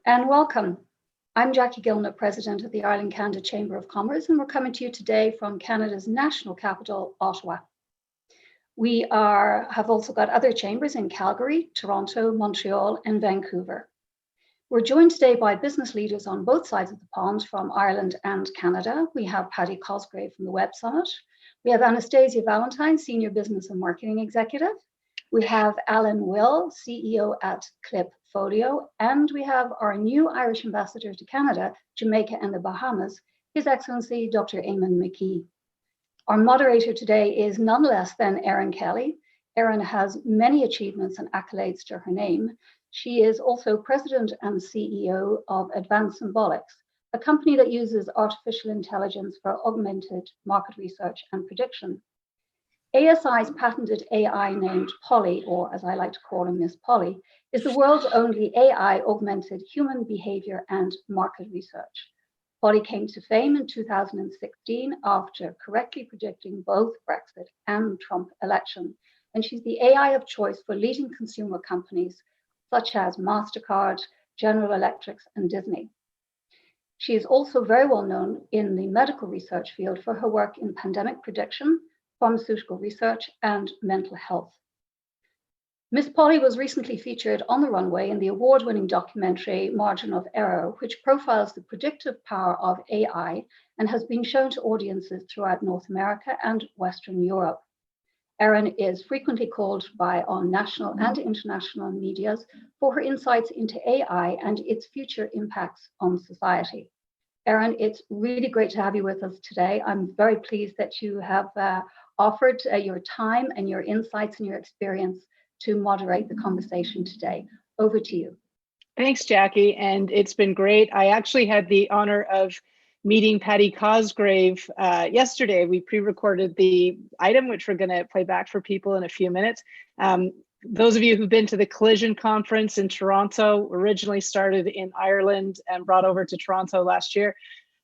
And welcome. I'm Jackie Gilner, President of the Ireland-Canada Chamber of Commerce, and we're coming to you today from Canada's national capital, Ottawa. We have also got other chambers in Calgary, Toronto, Montreal, and Vancouver. We're joined today by business leaders on both sides of the pond from Ireland and Canada. We have Paddy Cosgrave from the Web Summit. We have Anastasia Valentine, Senior Business and Marketing Executive. We have Alan Will, CEO at Clipfolio, and we have our new Irish ambassador to Canada, Jamaica and the Bahamas, His Excellency Dr. Eamon Mckee. Our moderator today is none less than Erin Kelly. Erin has many achievements and accolades to her name. She is also President and CEO of Advanced Symbolics, a company that uses artificial intelligence for augmented market research and prediction. ASI's patented AI named Polly, or as I like to call him, Miss Polly, is the world's only AI-augmented human behavior and market research. Polly came to fame in 2016 after correctly predicting both Brexit and Trump election, and she's the AI of choice for leading consumer companies such as MasterCard, General Electric, and Disney. She is also very well known in the medical research field for her work in pandemic prediction, pharmaceutical research, and mental health. Miss Polly was recently featured on the runway in the award-winning documentary Margin of Error, which profiles the predictive power of AI and has been shown to audiences throughout North America and Western Europe. Erin is frequently called on national and international medias for her insights into AI and its future impacts on society. Erin, it's really great to have you with us today. I'm very pleased that you have offered your time and your insights and your experience to moderate the conversation today. Over to you. Thanks, Jackie, and it's been great. I actually had the honor of meeting Paddy Cosgrave yesterday. We pre-recorded the item, which we're going to play back for people in a few minutes. Those of you who've been to the Collision Conference in Toronto, originally started in Ireland and brought over to Toronto last year.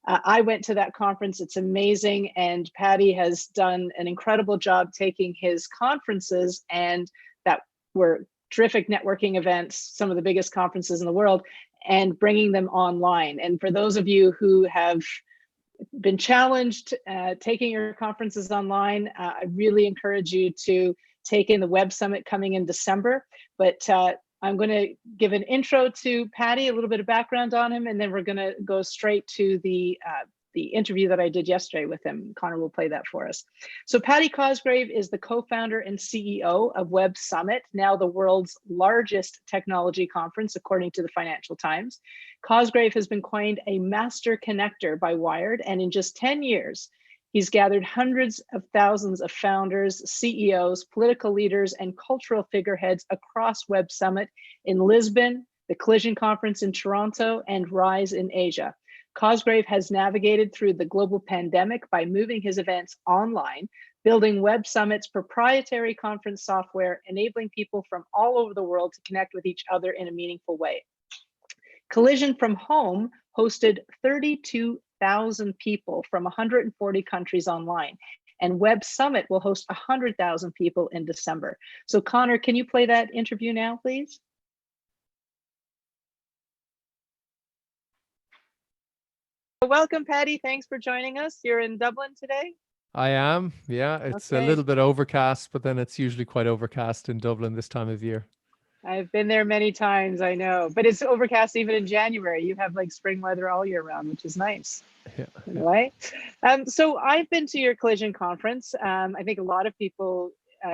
I went to that conference. It's amazing. And Paddy has done an incredible job taking his conferences, and that were terrific networking events, some of the biggest conferences in the world, and bringing them online. And for those of you who have been challenged taking your conferences online, I really encourage you to take in the Web Summit coming in December. But I'm going to give an intro to Paddy, a little bit of background on him, and then we're going to go straight to the interview that I did yesterday with him. Connor will play that for us. So Paddy Cosgrave is the co-founder and CEO of Web Summit, now the world's largest technology conference, according to the Financial Times. Cosgrave has been coined a master connector by Wired, and in just 10 years, he's gathered hundreds of thousands of founders, CEOs, political leaders, and cultural figureheads across Web Summit in Lisbon, the Collision Conference in Toronto, and Rise in Asia. Cosgrave has navigated through the global pandemic by moving his events online, building Web Summit's proprietary conference software, enabling people from all over the world to connect with each other in a meaningful way. Collision from Home hosted 32,000 people from 140 countries online, and Web Summit will host 100,000 people in December. So Connor, can you play that interview now, please? Welcome, Paddy. Thanks for joining us. You're in Dublin today? I am, yeah. It's a little bit overcast, but then it's usually quite overcast in Dublin this time of year. I've been there many times, I know. But it's overcast even in January. You have like spring weather all year round, which is nice. Yeah. Anyway, so I've been to your Collision Conference. I think a lot of people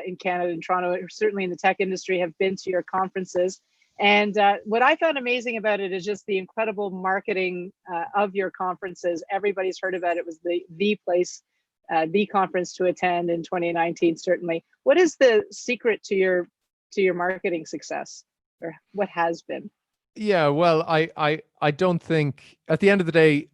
in Canada and Toronto, or certainly in the tech industry, have been to your conferences. And what I found amazing about it is just the incredible marketing of your conferences. Everybody's heard about it. It was the place, the conference to attend in 2019, certainly. What is the secret to your marketing success, or what has been? Yeah, well, I don't think, at the end of the day,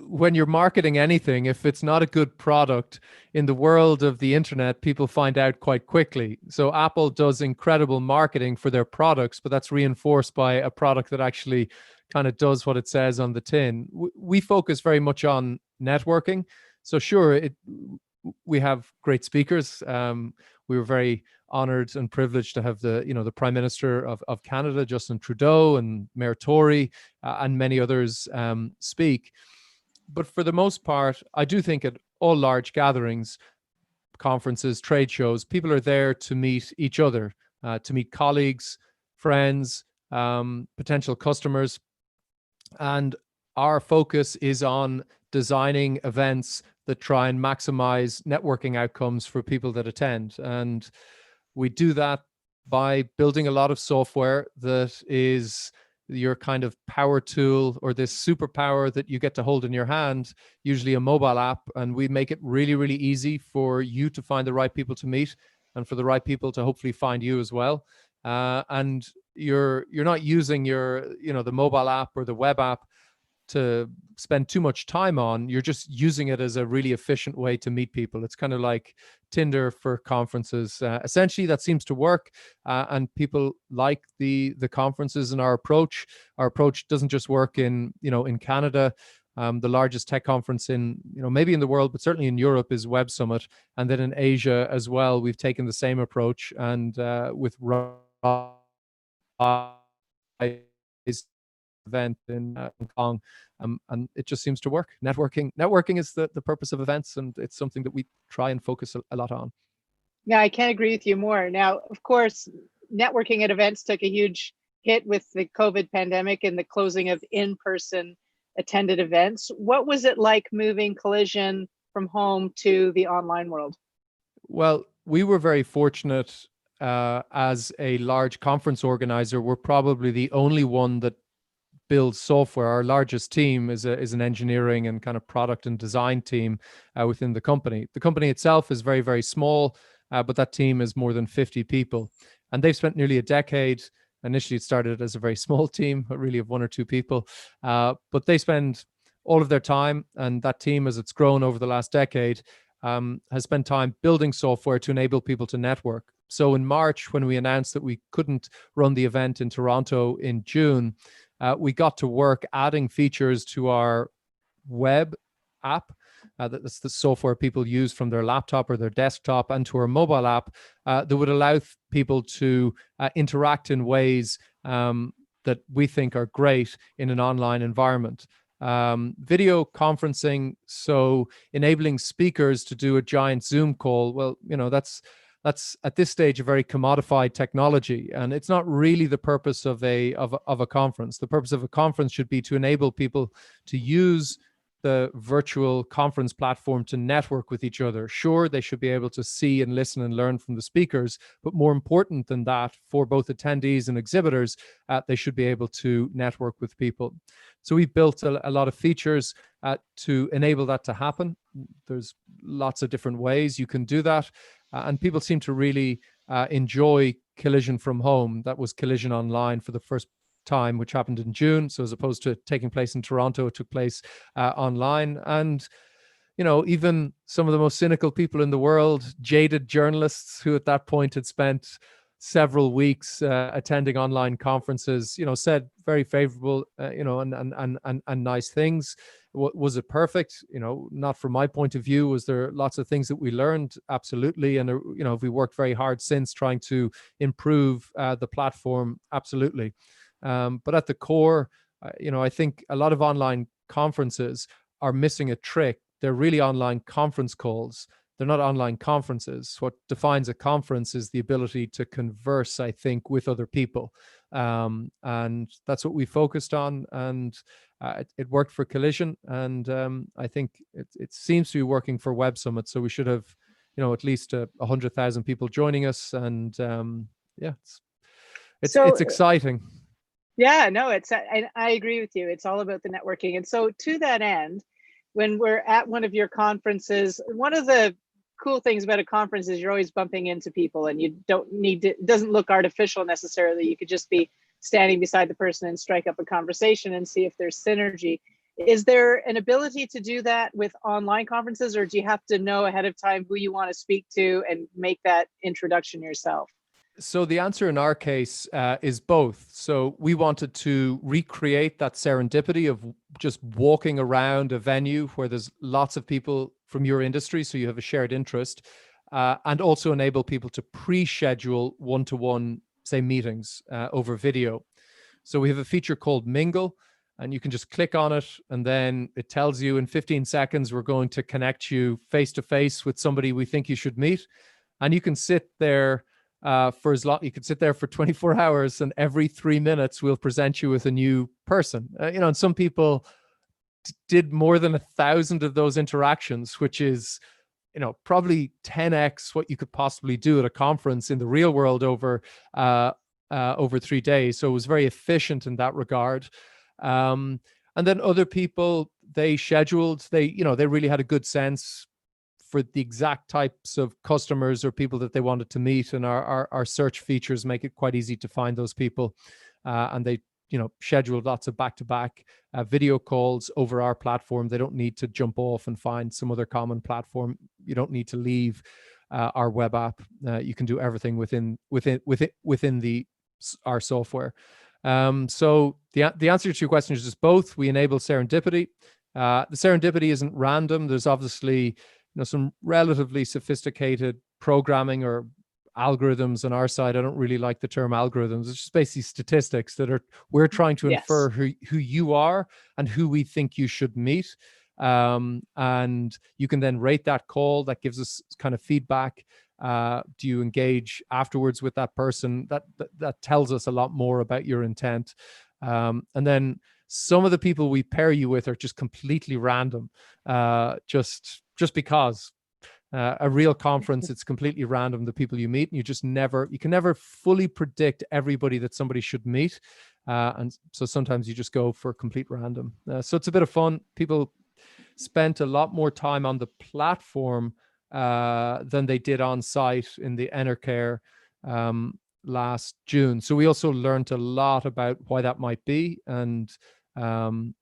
when you're marketing anything, if it's not a good product in the world of the internet, people find out quite quickly. So Apple does incredible marketing for their products, but that's reinforced by a product that actually kind of does what it says on the tin. We focus very much on networking. So sure, we have great speakers. We were very honored and privileged to have the Prime Minister of Canada, Justin Trudeau, and Mayor Tory, and many others speak. But for the most part, I do think at all large gatherings, conferences, trade shows, people are there to meet each other, to meet colleagues, friends, potential customers. And our focus is on designing events that try and maximize networking outcomes for people that attend. And we do that by building a lot of software that is your kind of power tool, or this superpower that you get to hold in your hand, usually a mobile app. And we make it really, really easy for you to find the right people to meet, and for the right people to hopefully find you as well. And you're not using the mobile app or the web app to spend too much time on. You're just using it as a really efficient way to meet people. It's kind of like Tinder for conferences. Essentially, that seems to work, and people like the conferences and our approach. Our approach doesn't just work in Canada. The largest tech conference in maybe in the world, but certainly in Europe, is Web Summit, and then in Asia as well, we've taken the same approach. And with event in Hong Kong, and it just seems to work. Networking is the purpose of events, and it's something that we try and focus a lot on. Yeah, I can't agree with you more. Now, of course, networking at events took a huge hit with the COVID pandemic and the closing of in-person attended events. What was it like moving Collision from home to the online world? Well, we were very fortunate as a large conference organizer. We're probably the only one that builds software. Our largest team is an engineering and kind of product and design team within the company. The company itself is very, very small, but that team is more than 50 people. And they've spent nearly a decade. Initially, it started as a very small team, really of one or two people. But they spend all of their time, and that team, as it's grown over the last decade, has spent time building software to enable people to network. So in March, when we announced that we couldn't run the event in Toronto in June, we got to work adding features to our web app. That's the software people use from their laptop or their desktop, and to our mobile app that would allow people to interact in ways that we think are great in an online environment. Video conferencing, so enabling speakers to do a giant Zoom call. Well, that's at this stage a very commodified technology, and it's not really the purpose of a conference. The purpose of a conference should be to enable people to use the virtual conference platform to network with each other. Sure, they should be able to see and listen and learn from the speakers, but more important than that, for both attendees and exhibitors, they should be able to network with people. So we built a lot of features to enable that to happen. There's lots of different ways you can do that, and people seem to really enjoy Collision from home. That was Collision online for the first time, which happened in June. So as opposed to taking place in Toronto, it took place online. And even some of the most cynical people in the world, jaded journalists who at that point had spent several weeks attending online conferences, said very favorable, and nice things. Was it perfect? Not from my point of view. Was there lots of things that we learned? Absolutely. And we worked very hard since trying to improve the platform. Absolutely. But at the core, I think a lot of online conferences are missing a trick. They're really online conference calls. They're not online conferences. What defines a conference is the ability to converse, I think, with other people. And that's what we focused on. And it worked for Collision. And I think it seems to be working for Web Summit. So we should have, at least 100,000 people joining us. And it's exciting. Yeah, no, I agree with you. It's all about the networking. And so to that end, when we're at one of your conferences, one of the cool things about a conference is you're always bumping into people, and you don't need to, it doesn't look artificial necessarily. You could just be standing beside the person and strike up a conversation and see if there's synergy. Is there an ability to do that with online conferences, or do you have to know ahead of time who you want to speak to and make that introduction yourself? So the answer in our case is both. So we wanted to recreate that serendipity of just walking around a venue where there's lots of people from your industry, so you have a shared interest. and also enable people to pre-schedule one-to-one, say, meetings over video. So we have a feature called Mingle, and you can just click on it, and then it tells you in 15 seconds, we're going to connect you face-to-face with somebody we think you should meet. And you can sit there for as long, you could sit there for 24 hours, and every 3 minutes we'll present you with a new person. And some people did more than 1,000 of those interactions, which is, probably 10x what you could possibly do at a conference in the real world over 3 days. So it was very efficient in that regard. And then other people, they scheduled, they really had a good sense for the exact types of customers or people that they wanted to meet. And our search features make it quite easy to find those people. And they, scheduled lots of back-to-back video calls over our platform. They don't need to jump off and find some other common platform. You don't need to leave our web app. You can do everything within our software. So the answer to your question is just both. We enable serendipity. The serendipity isn't random. There's obviously some relatively sophisticated programming or algorithms on our side. I don't really like the term algorithms. It's just basically statistics that we're trying to infer who you are and who we think you should meet. And you can then rate that call. That gives us kind of feedback. Do you engage afterwards with that person? That tells us a lot more about your intent. And then some of the people we pair you with are just completely random, just because. A real conference, it's completely random, the people you meet, and you can never fully predict everybody that somebody should meet. And so sometimes you just go for complete random. So it's a bit of fun. People spent a lot more time on the platform than they did on site in the Enercare last June. So we also learned a lot about why that might be, and trying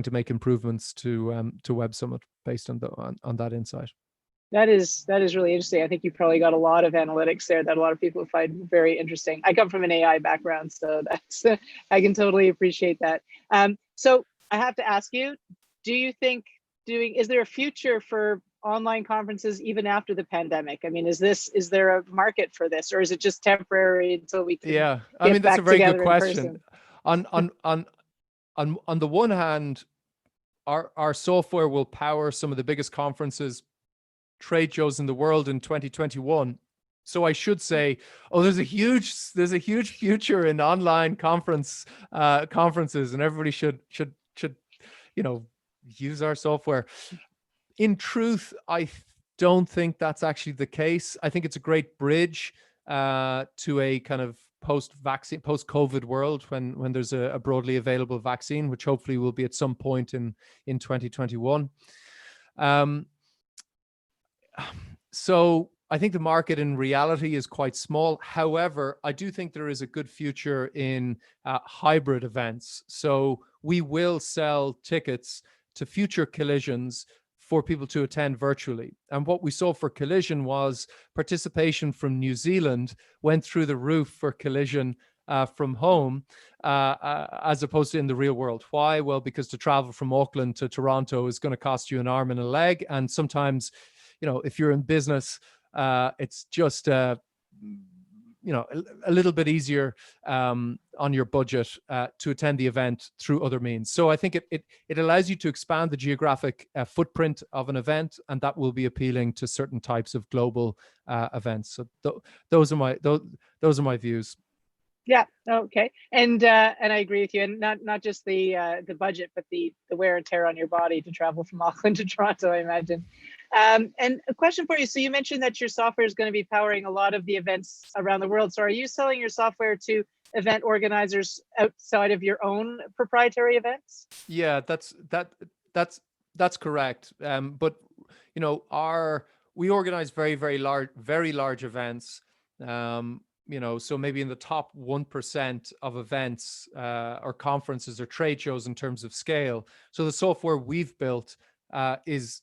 to make improvements to Web Summit based on that insight. That is really interesting. I think you probably got a lot of analytics there that a lot of people find very interesting. I come from an AI background, so that's I can totally appreciate that. So I have to ask you, do you think is there a future for online conferences even after the pandemic? I mean, is there a market for this, or is it just temporary until we can? Yeah, I mean, that's a very good question. On the one hand, our software will power some of the biggest conferences, trade shows in the world in 2021. So I should say, there's a huge future in online conferences, and everybody should use our software. In truth, I don't think that's actually the case. I think it's a great bridge to a kind of post-COVID world when there's a broadly available vaccine, which hopefully will be at some point in 2021. So I think the market in reality is quite small. However, I do think there is a good future in hybrid events. So we will sell tickets to future collisions for people to attend virtually. And what we saw for Collision was participation from New Zealand went through the roof for Collision from home, as opposed to in the real world. Why? Well, because to travel from Auckland to Toronto is going to cost you an arm and a leg. And sometimes, if you're in business, it's just a little bit easier on your budget to attend the event through other means. So I think it allows you to expand the geographic footprint of an event, and that will be appealing to certain types of global events. So those are my views. Yeah. Okay. And I agree with you. And not just the budget, but the wear and tear on your body to travel from Auckland to Toronto, I imagine. And a question for you. So you mentioned that your software is going to be powering a lot of the events around the world. So are you selling your software to event organizers outside of your own proprietary events? Yeah, that's correct. But we organize very large events. So maybe in the top 1% of events or conferences or trade shows in terms of scale. So the software we've built is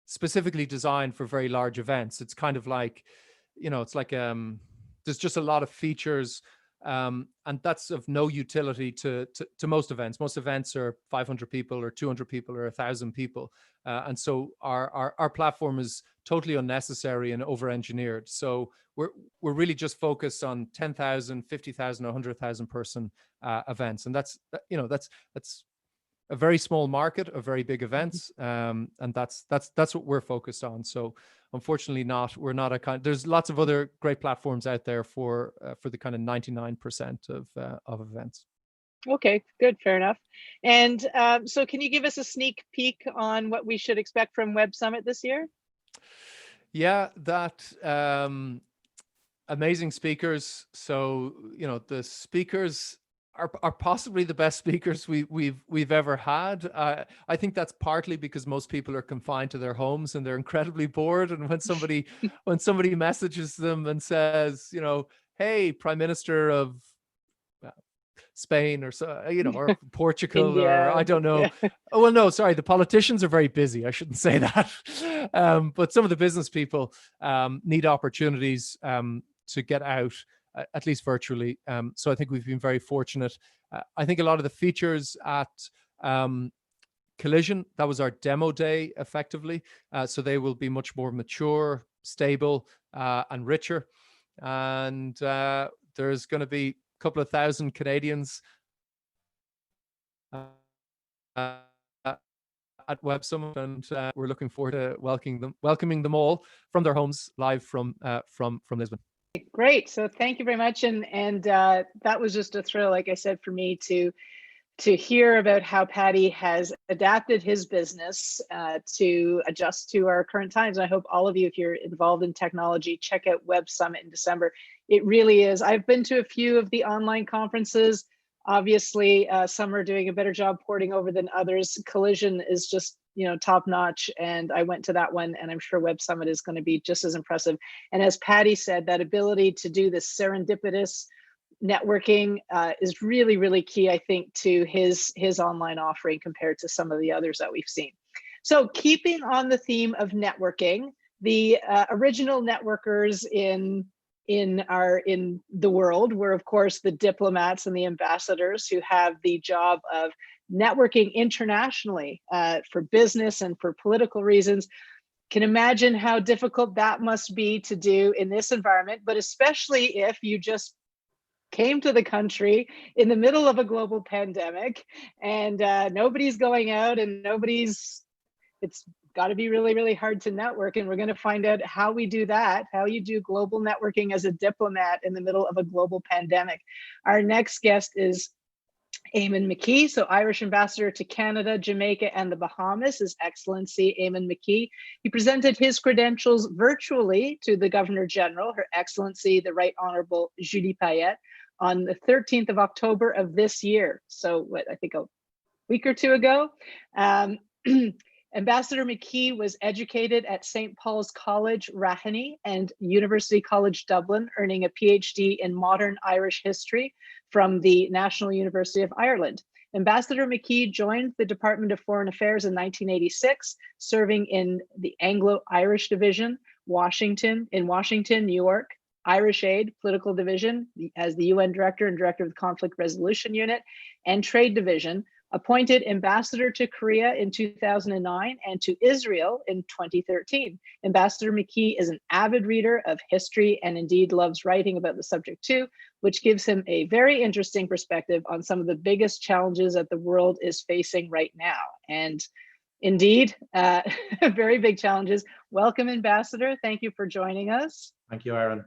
specifically designed for very large events. It's kind of like, it's like there's just a lot of features And that's of no utility to most events. Most events are 500 people or 200 people or 1,000 people. And so our platform is totally unnecessary and over-engineered. So we're really just focused on 10,000, 50,000, 100,000 person events. And that's a very small market of very big events. And that's what we're focused on. So unfortunately we're not a kind, there's lots of other great platforms out there for the kind of 99% of events. Okay, good, fair enough. And so can you give us a sneak peek on what we should expect from Web Summit this year? Yeah, that amazing speakers. So, the speakers are possibly the best speakers we've ever had. I think that's partly because most people are confined to their homes and they're incredibly bored. And when somebody messages them and says, hey, Prime Minister of Spain or or Portugal India. or I don't know. Yeah. Oh, well, no, sorry. The politicians are very busy. I shouldn't say that. But some of the business people need opportunities to get out, at least virtually. So I think we've been very fortunate. I think a lot of the features at Collision, that was our demo day effectively. So they will be much more mature, stable, and richer. And there's going to be a couple of thousand Canadians at Web Summit, and we're looking forward to welcoming them all from their homes live from Lisbon. Great. So thank you very much. And that was just a thrill, like I said, for me to hear about how Paddy has adapted his business to adjust to our current times. And I hope all of you, if you're involved in technology, check out Web Summit in December. It really is. I've been to a few of the online conferences. Obviously, some are doing a better job porting over than others. Collision is just, top notch. And I went to that one, and I'm sure Web Summit is going to be just as impressive. And as Paddy said, that ability to do this serendipitous networking is really, really key, I think, to his online offering compared to some of the others that we've seen. So keeping on the theme of networking, the original networkers in the world were, of course, the diplomats and the ambassadors who have the job of networking internationally for business and for political reasons. Can imagine how difficult that must be to do in this environment, but especially if you just came to the country in the middle of a global pandemic and nobody's going out and it's got to be really, really hard to network. And we're going to find out how we do that, how you do global networking as a diplomat in the middle of a global pandemic. Our next guest is Eamon Mckee, so Irish ambassador to Canada, Jamaica, and the Bahamas, His Excellency Eamon Mckee. He presented his credentials virtually to the Governor General, Her Excellency, the Right Honorable Julie Payette, on the 13th of October of this year. So I think a week or two ago. Ambassador Mckee was educated at St. Paul's College, Raheny, and University College Dublin, earning a PhD in modern Irish history from the National University of Ireland. Ambassador Mckee joined the Department of Foreign Affairs in 1986, serving in the Anglo-Irish Division, Washington, New York, Irish Aid Political Division as the UN Director and Director of the Conflict Resolution Unit, and Trade Division, appointed ambassador to Korea in 2009 and to Israel in 2013. Ambassador Mckee is an avid reader of history and indeed loves writing about the subject too, which gives him a very interesting perspective on some of the biggest challenges that the world is facing right now. And indeed, very big challenges. Welcome, Ambassador. Thank you for joining us. Thank you, Aaron.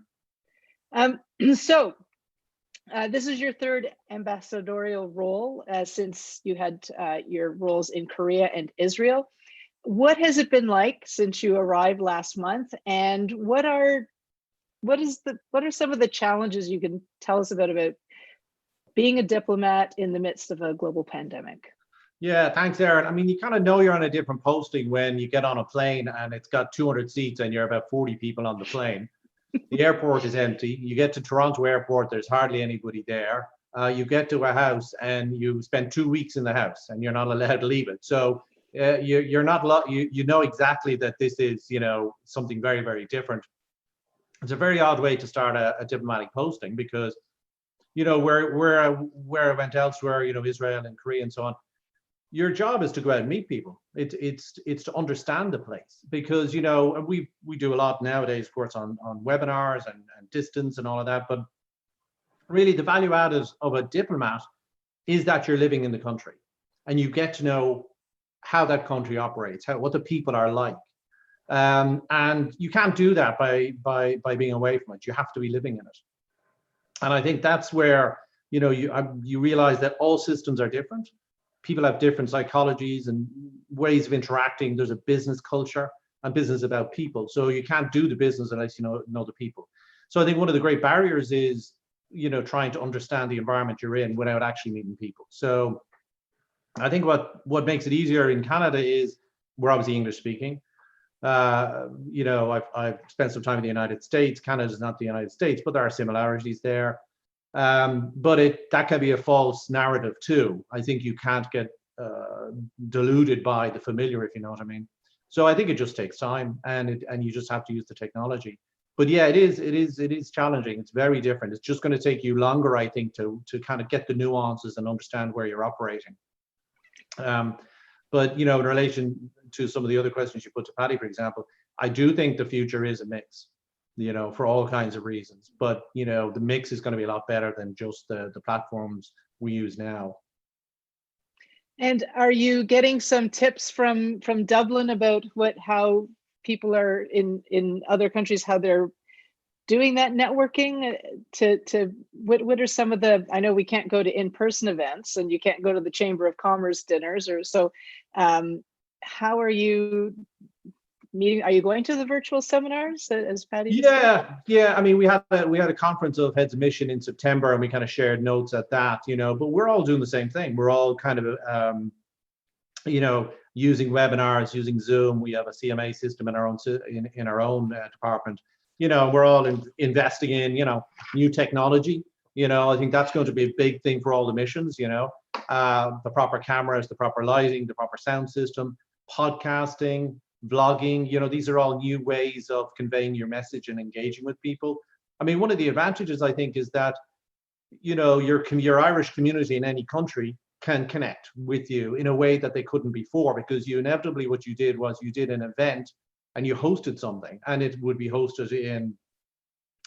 This is your third ambassadorial role since you had your roles in Korea and Israel. What has it been like since you arrived last month, and what are some of the challenges you can tell us about being a diplomat in the midst of a global pandemic? Yeah, thanks, Aaron. I mean, you kind of know you're on a different posting when you get on a plane and it's got 200 seats and you're about 40 people on the plane. The airport is empty. You get to Toronto Airport, there's hardly anybody there. You get to a house and you spend 2 weeks in the house and you're not allowed to leave it. So you're not, you know exactly that this is, something very, very different. It's a very odd way to start a diplomatic posting because you know, where I went elsewhere, you know, Israel and Korea and so on, your job is to go out and meet people. It's to understand the place, because, you know, and we do a lot nowadays, of course, on webinars and distance and all of that. But really, the value added of a diplomat is that you're living in the country and you get to know how that country operates, what the people are like. And you can't do that by being away from it. You have to be living in it. And I think that's where, you know, you realize that all systems are different. People have different psychologies and ways of interacting. There's a business culture, and business about people. So you can't do the business unless you know the people. So I think one of the great barriers is, you know, trying to understand the environment you're in without actually meeting people. So I think what makes it easier in Canada is we're obviously English speaking. You know, I've spent some time in the United States. Canada is not the United States, but there are similarities there. But that can be a false narrative too. I think you can't get deluded by the familiar, if you know what I mean. So I think it just takes time, and you just have to use the technology. But yeah, it is challenging. It's very different. It's just going to take you longer, I think, to kind of get the nuances and understand where you're operating. But you know, in relation to some of the other questions you put to Patty, for example, I do think the future is a mix, you know, for all kinds of reasons. But you know, the mix is going to be a lot better than just the platforms we use now. And are you getting some tips from Dublin about how people are in other countries, how they're doing that networking? What are some of the, I know we can't go to in-person events and you can't go to the Chamber of Commerce dinners, or so how are you meeting? Are you going to the virtual seminars, as Patty said? Yeah. I mean, we had a conference of heads of mission in September, and we kind of shared notes at that, you know, but we're all doing the same thing. We're all kind of you know, using webinars, using Zoom. We have a CMA system in our own department. You know, we're all investing in, you know, new technology. You know, I think that's going to be a big thing for all the missions, you know, the proper cameras, the proper lighting, the proper sound system, podcasting, vlogging. You know, these are all new ways of conveying your message and engaging with people. I mean, one of the advantages, I think, is that, you know, your Irish community in any country can connect with you in a way that they couldn't before, because you inevitably, what you did was you did an event and you hosted something, and it would be hosted in,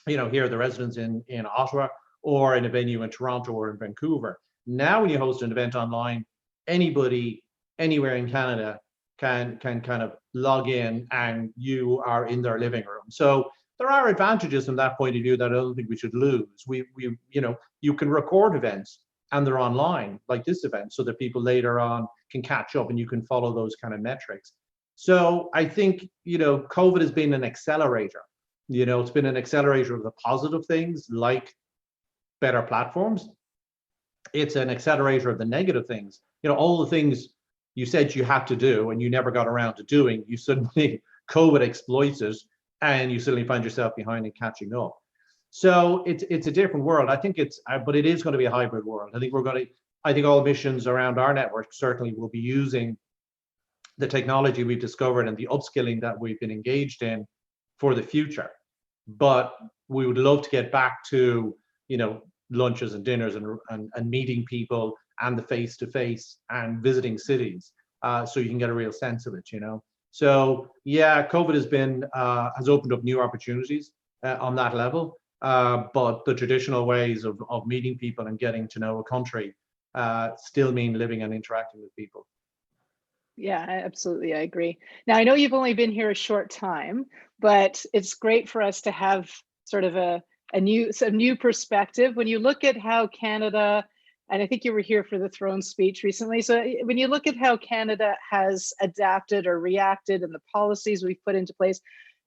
you know, here the residents in Ottawa, or in a venue in Toronto or in Vancouver. Now when you host an event online, anybody anywhere in Canada can kind of log in, and you are in their living room. So there are advantages from that point of view that I don't think we should lose. We you know, you can record events and they're online, like this event, so that people later on can catch up and you can follow those kind of metrics. So I think, you know, COVID has been an accelerator. You know, it's been an accelerator of the positive things like better platforms. It's an accelerator of the negative things. You know, all the things you said you had to do and you never got around to doing, you suddenly, COVID exploits it, and you suddenly find yourself behind and catching up. So it's a different world. I think but it is going to be a hybrid world. I think all missions around our network certainly will be using the technology we've discovered and the upskilling that we've been engaged in for the future. But we would love to get back to, you know, lunches and dinners and meeting people, and the face-to-face, and visiting cities, so you can get a real sense of it, you know. So yeah, COVID has opened up new opportunities on that level. But the traditional ways of meeting people and getting to know a country still mean living and interacting with people. Yeah, absolutely. I agree. Now, I know you've only been here a short time, but it's great for us to have sort of a new perspective. When you look at how Canada, and I think you were here for the throne speech recently, so when you look at how Canada has adapted or reacted and the policies we've put into place,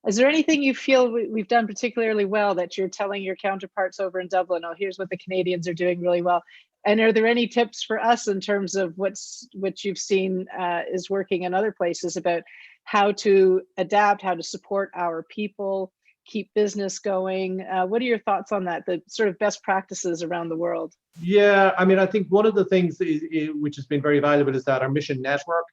is there anything you feel we've done particularly well that you're telling your counterparts over in Dublin, oh, here's what the Canadians are doing really well? And are there any tips for us in terms of what you've seen is working in other places about how to adapt, how to support our people, keep business going? What are your thoughts on that, the sort of best practices around the world? Yeah, I mean, I think one of the things which has been very valuable is that our mission network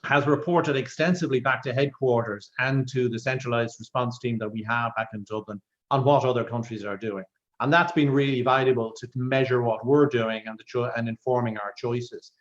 has reported extensively back to headquarters and to the centralized response team that we have back in Dublin on what other countries are doing. And that's been really valuable to measure what we're doing and informing our choices.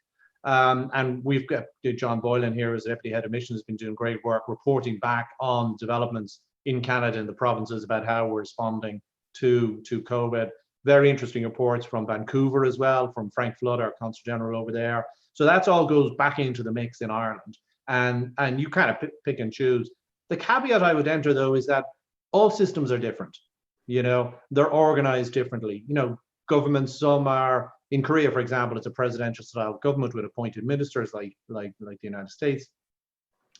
And we've got John Boylan here as Deputy Head of Mission, has been doing great work reporting back on developments in Canada and the provinces about how we're responding to COVID. Very interesting reports from Vancouver as well, from Frank Flood, our Consul General over there. So that's all goes back into the mix in Ireland. And you kind of pick and choose. The caveat I would enter, though, is that all systems are different. They're organized differently. Governments, some are, in Korea, for example, it's a presidential style government with appointed ministers like the United States.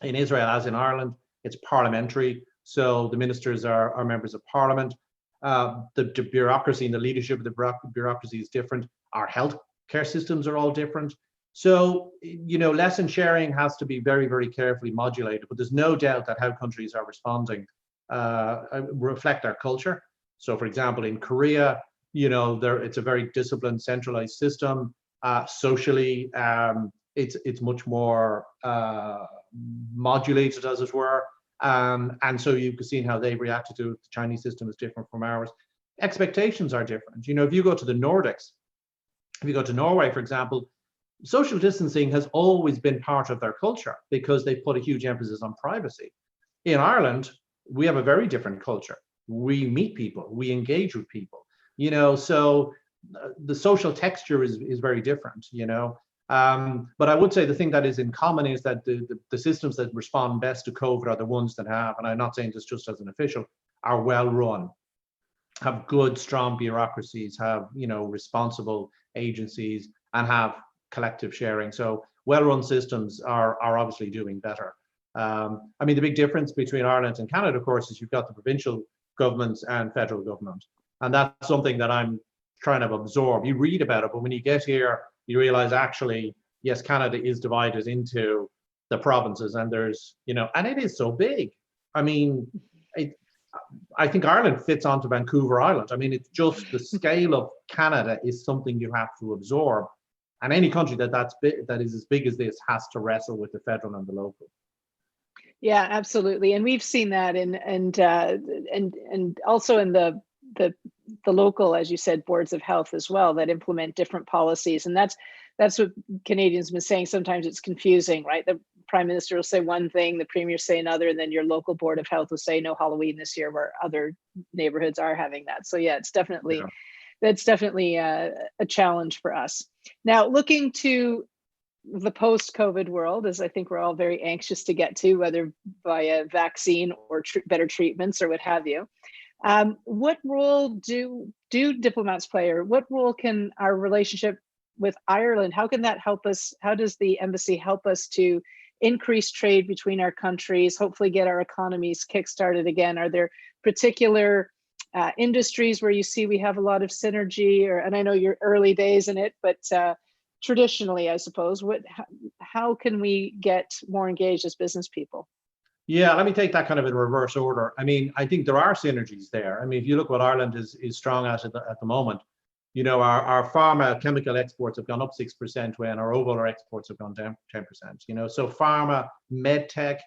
In Israel, as in Ireland, it's parliamentary. So the ministers are members of parliament. The bureaucracy and the leadership of the bureaucracy is different. Our healthcare systems are all different. So, lesson sharing has to be very, very carefully modulated, but there's no doubt that how countries are responding reflect our culture. So, for example, in Korea, it's a very disciplined, centralized system. Socially, it's much more modulated, as it were. And so you've seen how they've reacted to it. The Chinese system is different from ours. Expectations are different. If you go to the Nordics, if you go to Norway, for example, social distancing has always been part of their culture because they put a huge emphasis on privacy. In Ireland, we have a very different culture. We meet people, we engage with people, so the social texture is very different, but I would say the thing that is in common is that the systems that respond best to COVID are the ones that have, and I'm not saying this just as an official, are well run, have good, strong bureaucracies, have, responsible agencies, and have collective sharing. So well-run systems are obviously doing better. The big difference between Ireland and Canada, of course, is you've got the provincial governments and federal government. And that's something that I'm trying to absorb. You read about it, but when you get here, you realize actually, yes, Canada is divided into the provinces, and there's, and it is so big. I think Ireland fits onto Vancouver Island. It's just the scale of Canada is something you have to absorb. And any country that is as big as this has to wrestle with the federal and the local. Yeah, absolutely, and we've seen that, and also in the local, as you said, boards of health as well that implement different policies, and that's what Canadians have been saying. Sometimes it's confusing, right? The Prime Minister will say one thing, the Premier say another, and then your local board of health will say no Halloween this year, where other neighborhoods are having that. So yeah, it's definitely. Yeah. That's definitely a challenge for us. Now, looking to the post-COVID world, as I think we're all very anxious to get to, whether via vaccine or better treatments or what have you. What role do diplomats play, or what role can our relationship with Ireland, how can that help us? How does the embassy help us to increase trade between our countries, hopefully get our economies kickstarted again? Are there particular industries where you see we have a lot of synergy, and I know you're early days in it, but traditionally, I suppose, how can we get more engaged as business people? Yeah, let me take that kind of in reverse order. I think there are synergies there. if you look what Ireland is strong at the moment, our pharma chemical exports have gone up 6% when our overall exports have gone down 10%. So pharma, med tech,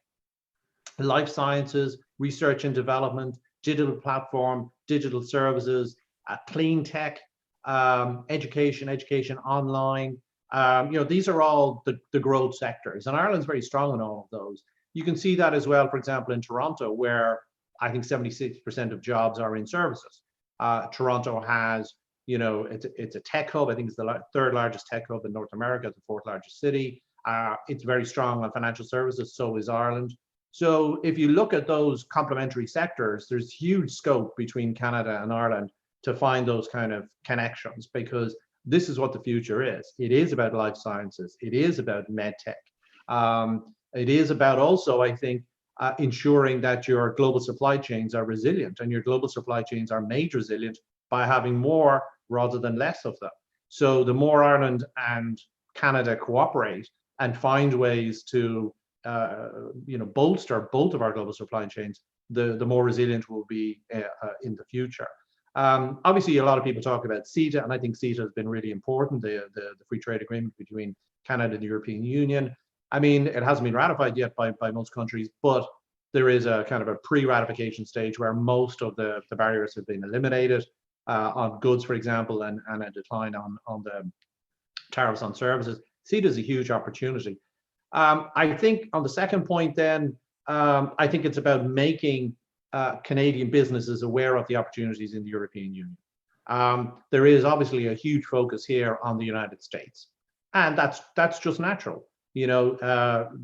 life sciences, research and development, digital platform, digital services, clean tech, education online. These are all the growth sectors, and Ireland's very strong in all of those. You can see that as well, for example, in Toronto, where I think 76% of jobs are in services. Toronto has, it's a tech hub. I think it's the third largest tech hub in North America, the fourth largest city. It's very strong on financial services, so is Ireland. So if you look at those complementary sectors, there's huge scope between Canada and Ireland to find those kind of connections, because this is what the future is. It is about life sciences. It is about med tech. It is about also, I think, ensuring that your global supply chains are resilient, and your global supply chains are made resilient by having more rather than less of them. So the more Ireland and Canada cooperate and find ways to bolster both of our global supply chains, the more resilient we'll be in the future. Obviously, a lot of people talk about CETA, and I think CETA has been really important, the free trade agreement between Canada and the European Union. It hasn't been ratified yet by most countries, but there is a kind of a pre-ratification stage where most of the barriers have been eliminated. on goods, for example, and a decline on the tariffs on services. See it as a huge opportunity. I think on the second point, then, I think it's about making Canadian businesses aware of the opportunities in the European Union. There is obviously a huge focus here on the United States, and that's just natural.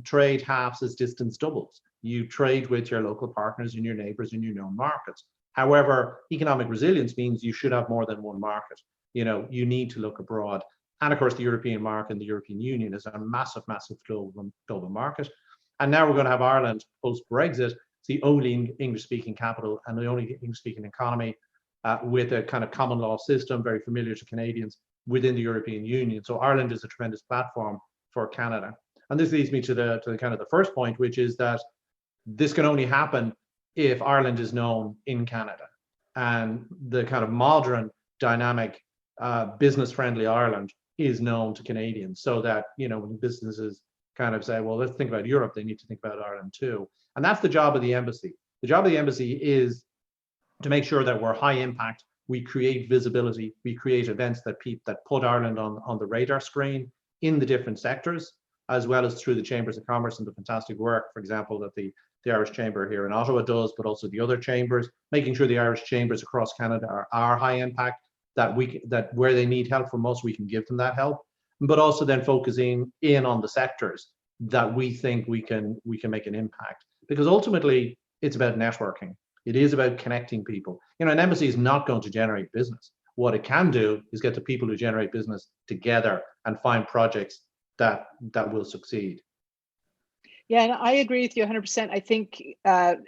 Trade halves as distance doubles. You trade with your local partners and your neighbors in your known markets. However, economic resilience means you should have more than one market. You need to look abroad. And of course, the European market and the European Union is a massive, massive global market. And now we're going to have Ireland post-Brexit. It's the only English-speaking capital and the only English-speaking economy with a kind of common law system, very familiar to Canadians within the European Union. So Ireland is a tremendous platform for Canada. And this leads me to the kind of the first point, which is that this can only happen if Ireland is known in Canada. And the kind of modern, dynamic, business-friendly Ireland is known to Canadians, so that, when businesses kind of say, well, let's think about Europe, they need to think about Ireland too. And that's the job of the embassy. The job of the embassy is to make sure that we're high impact, we create visibility, we create events that put Ireland on the radar screen in the different sectors, as well as through the chambers of commerce and the fantastic work, for example, that the Irish Chamber here in Ottawa does, but also the other chambers, making sure the Irish chambers across Canada are high impact, that where they need help from us, we can give them that help, but also then focusing in on the sectors that we think we can make an impact. Because ultimately, it's about networking. It is about connecting people. An embassy is not going to generate business. What it can do is get the people who generate business together and find projects that will succeed. Yeah, and I agree with you 100%. I think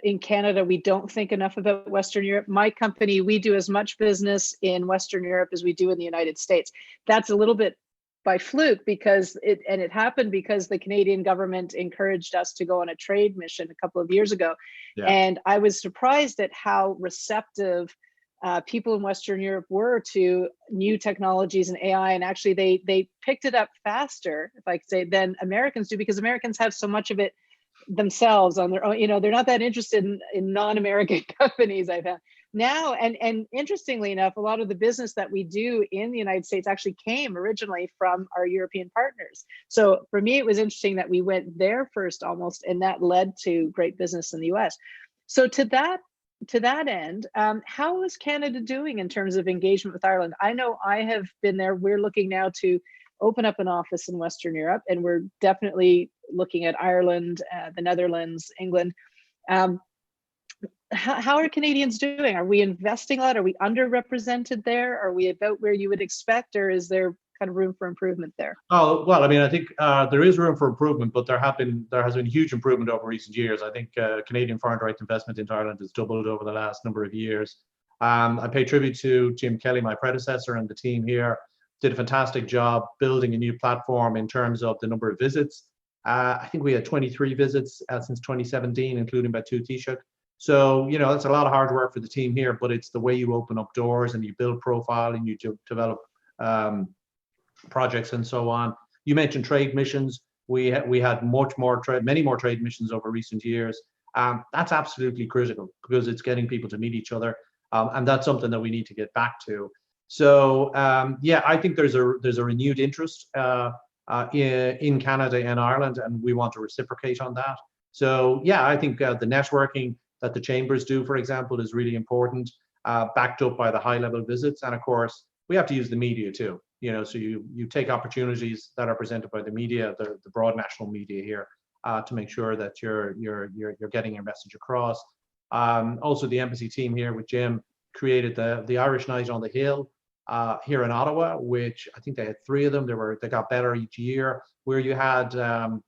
in Canada, we don't think enough about Western Europe. My company, we do as much business in Western Europe as we do in the United States. That's a little bit by fluke because it happened because the Canadian government encouraged us to go on a trade mission a couple of years ago. Yeah. And I was surprised at how receptive people in Western Europe were to new technologies and AI, and actually they picked it up faster, if I could say, than Americans do, because Americans have so much of it themselves on their own. They're not that interested in non-American companies, I found. Now, and interestingly enough, a lot of the business that we do in the United States actually came originally from our European partners. So for me, it was interesting that we went there first almost, and that led to great business in the US. So to that end, how is Canada doing in terms of engagement with Ireland? I know I have been there. We're looking now to open up an office in Western Europe, and we're definitely looking at Ireland, the Netherlands, England. How are Canadians doing? Are we investing a lot? Are we underrepresented there? Are we about where you would expect, or is there kind of room for improvement there? Oh, well, I mean, I think there is room for improvement, but there has been huge improvement over recent years. I think Canadian foreign direct investment into Ireland has doubled over the last number of years. I pay tribute to Jim Kelly, my predecessor, and the team here did a fantastic job building a new platform in terms of the number of visits. I think we had 23 visits since 2017, including about 2 Taoiseach. So, that's a lot of hard work for the team here, but it's the way you open up doors and you build profile and you develop projects and so on. You mentioned trade missions. We had many more trade missions over recent years. That's absolutely critical because it's getting people to meet each other, and that's something that we need to get back to. So I think there's a renewed interest in Canada and Ireland, and we want to reciprocate on that. So I think the networking that the chambers do, for example, is really important, backed up by the high-level visits, and of course we have to use the media too. So you take opportunities that are presented by the media, the broad national media here, to make sure that you're getting your message across. Also, the embassy team here with Jim created the Irish Night on the Hill here in Ottawa, which I think they had 3 of them. They got better each year, where you had the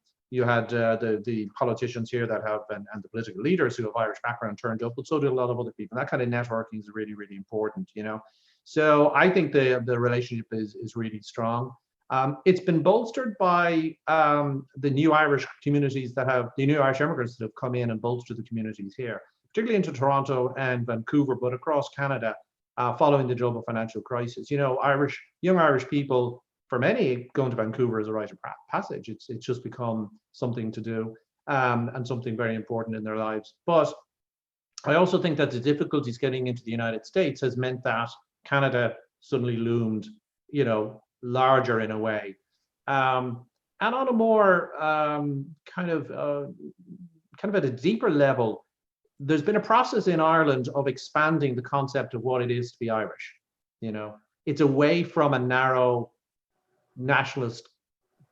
politicians here that have and the political leaders who have Irish background turned up, but so did a lot of other people. That kind of networking is really, really important, So I think the relationship is really strong. It's been bolstered by the new Irish communities the new Irish immigrants that have come in and bolstered the communities here, particularly into Toronto and Vancouver, but across Canada, following the global financial crisis. Young Irish people, for many, going to Vancouver is a rite of passage. It's just become something to do and something very important in their lives. But I also think that the difficulties getting into the United States has meant that Canada suddenly loomed, larger in a way. And on a more kind of at a deeper level, there's been a process in Ireland of expanding the concept of what it is to be Irish. It's away from a narrow nationalist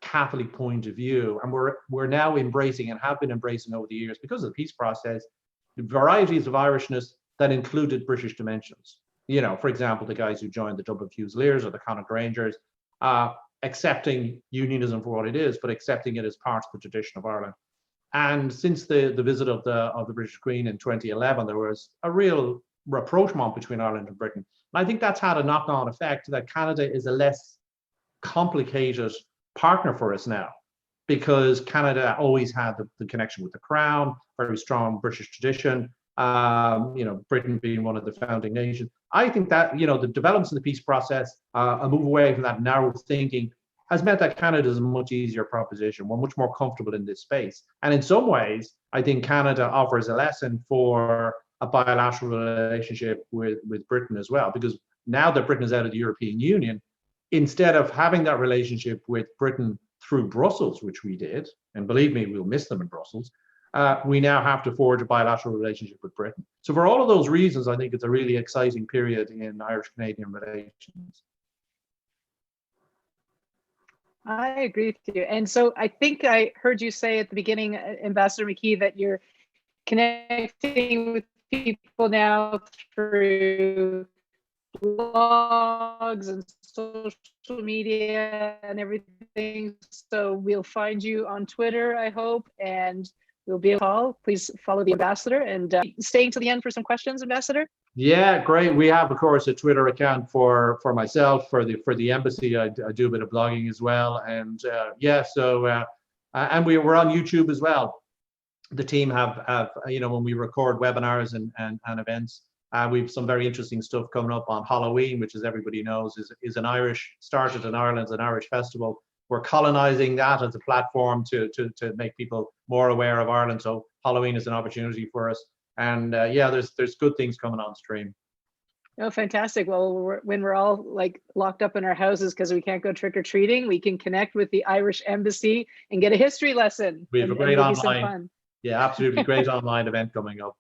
Catholic point of view, and we're now embracing and have been embracing over the years because of the peace process, the varieties of Irishness that included British dimensions. For example, the guys who joined the Dublin Fusiliers or the Connacht Rangers, accepting unionism for what it is, but accepting it as part of the tradition of Ireland. And since the visit of the British Queen in 2011, there was a real rapprochement between Ireland and Britain. And I think that's had a knock-on effect that Canada is a less complicated partner for us now, because Canada always had the connection with the Crown, very strong British tradition, Britain being one of the founding nations. I think that, the developments in the peace process, a move away from that narrow thinking, has meant that Canada is a much easier proposition. We're much more comfortable in this space. And in some ways, I think Canada offers a lesson for a bilateral relationship with Britain as well, because now that Britain is out of the European Union, instead of having that relationship with Britain through Brussels, which we did, and believe me, we'll miss them in Brussels, we now have to forge a bilateral relationship with Britain. So for all of those reasons, I think it's a really exciting period in Irish-Canadian relations. I agree with you. And so I think I heard you say at the beginning, Ambassador Mckee, that you're connecting with people now through blogs and social media and everything. So we'll find you on Twitter, I hope, and we'll be able to call. Please follow the ambassador and staying to the end for some questions, Ambassador. Yeah, great. We have, of course, a Twitter account for myself, for the embassy. I do a bit of blogging as well, and and we're on YouTube as well. The team have when we record webinars and events, we've some very interesting stuff coming up on Halloween, which, as everybody knows, is started in Ireland, an Irish festival. We're colonizing that as a platform to make people more aware of Ireland. So Halloween is an opportunity for us. And there's good things coming on stream. Oh, fantastic. Well, when we're all like locked up in our houses because we can't go trick-or-treating, we can connect with the Irish Embassy and get a history lesson. We have a great online. Yeah, absolutely. Great online event coming up.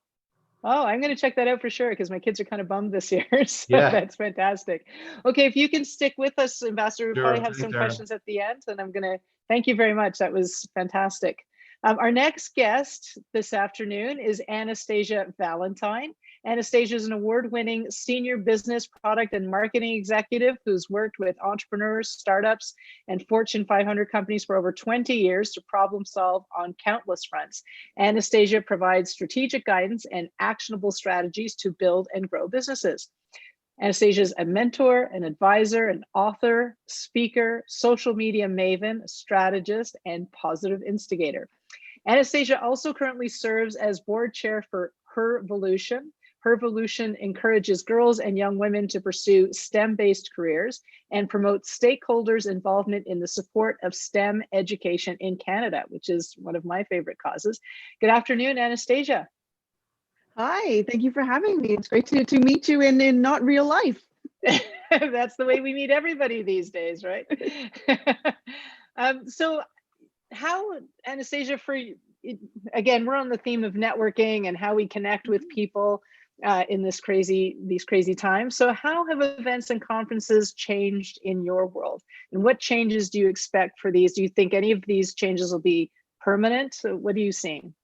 Oh, I'm going to check that out for sure, because my kids are kind of bummed this year. So yeah, that's fantastic. Okay, if you can stick with us, Ambassador, we'll probably have some Darren. questions at the end, and I'm going to thank you very much. That was fantastic. Our next guest this afternoon is Anastasia Valentine. Anastasia is an award-winning senior business, product, and marketing executive who's worked with entrepreneurs, startups, and Fortune 500 companies for over 20 years to problem solve on countless fronts. Anastasia provides strategic guidance and actionable strategies to build and grow businesses. Anastasia is a mentor, an advisor, an author, speaker, social media maven, strategist, and positive instigator. Anastasia also currently serves as board chair for Hervolution. Hervolution encourages girls and young women to pursue STEM-based careers and promotes stakeholders' involvement in the support of STEM education in Canada, which is one of my favorite causes. Good afternoon, Anastasia. Hi, thank you for having me. It's great to meet you in not real life. That's the way we meet everybody these days, right? So how, Anastasia, again, we're on the theme of networking and how we connect with people in these crazy times. So how have events and conferences changed in your world? And what changes do you expect for these? Do you think any of these changes will be permanent? So what are you seeing?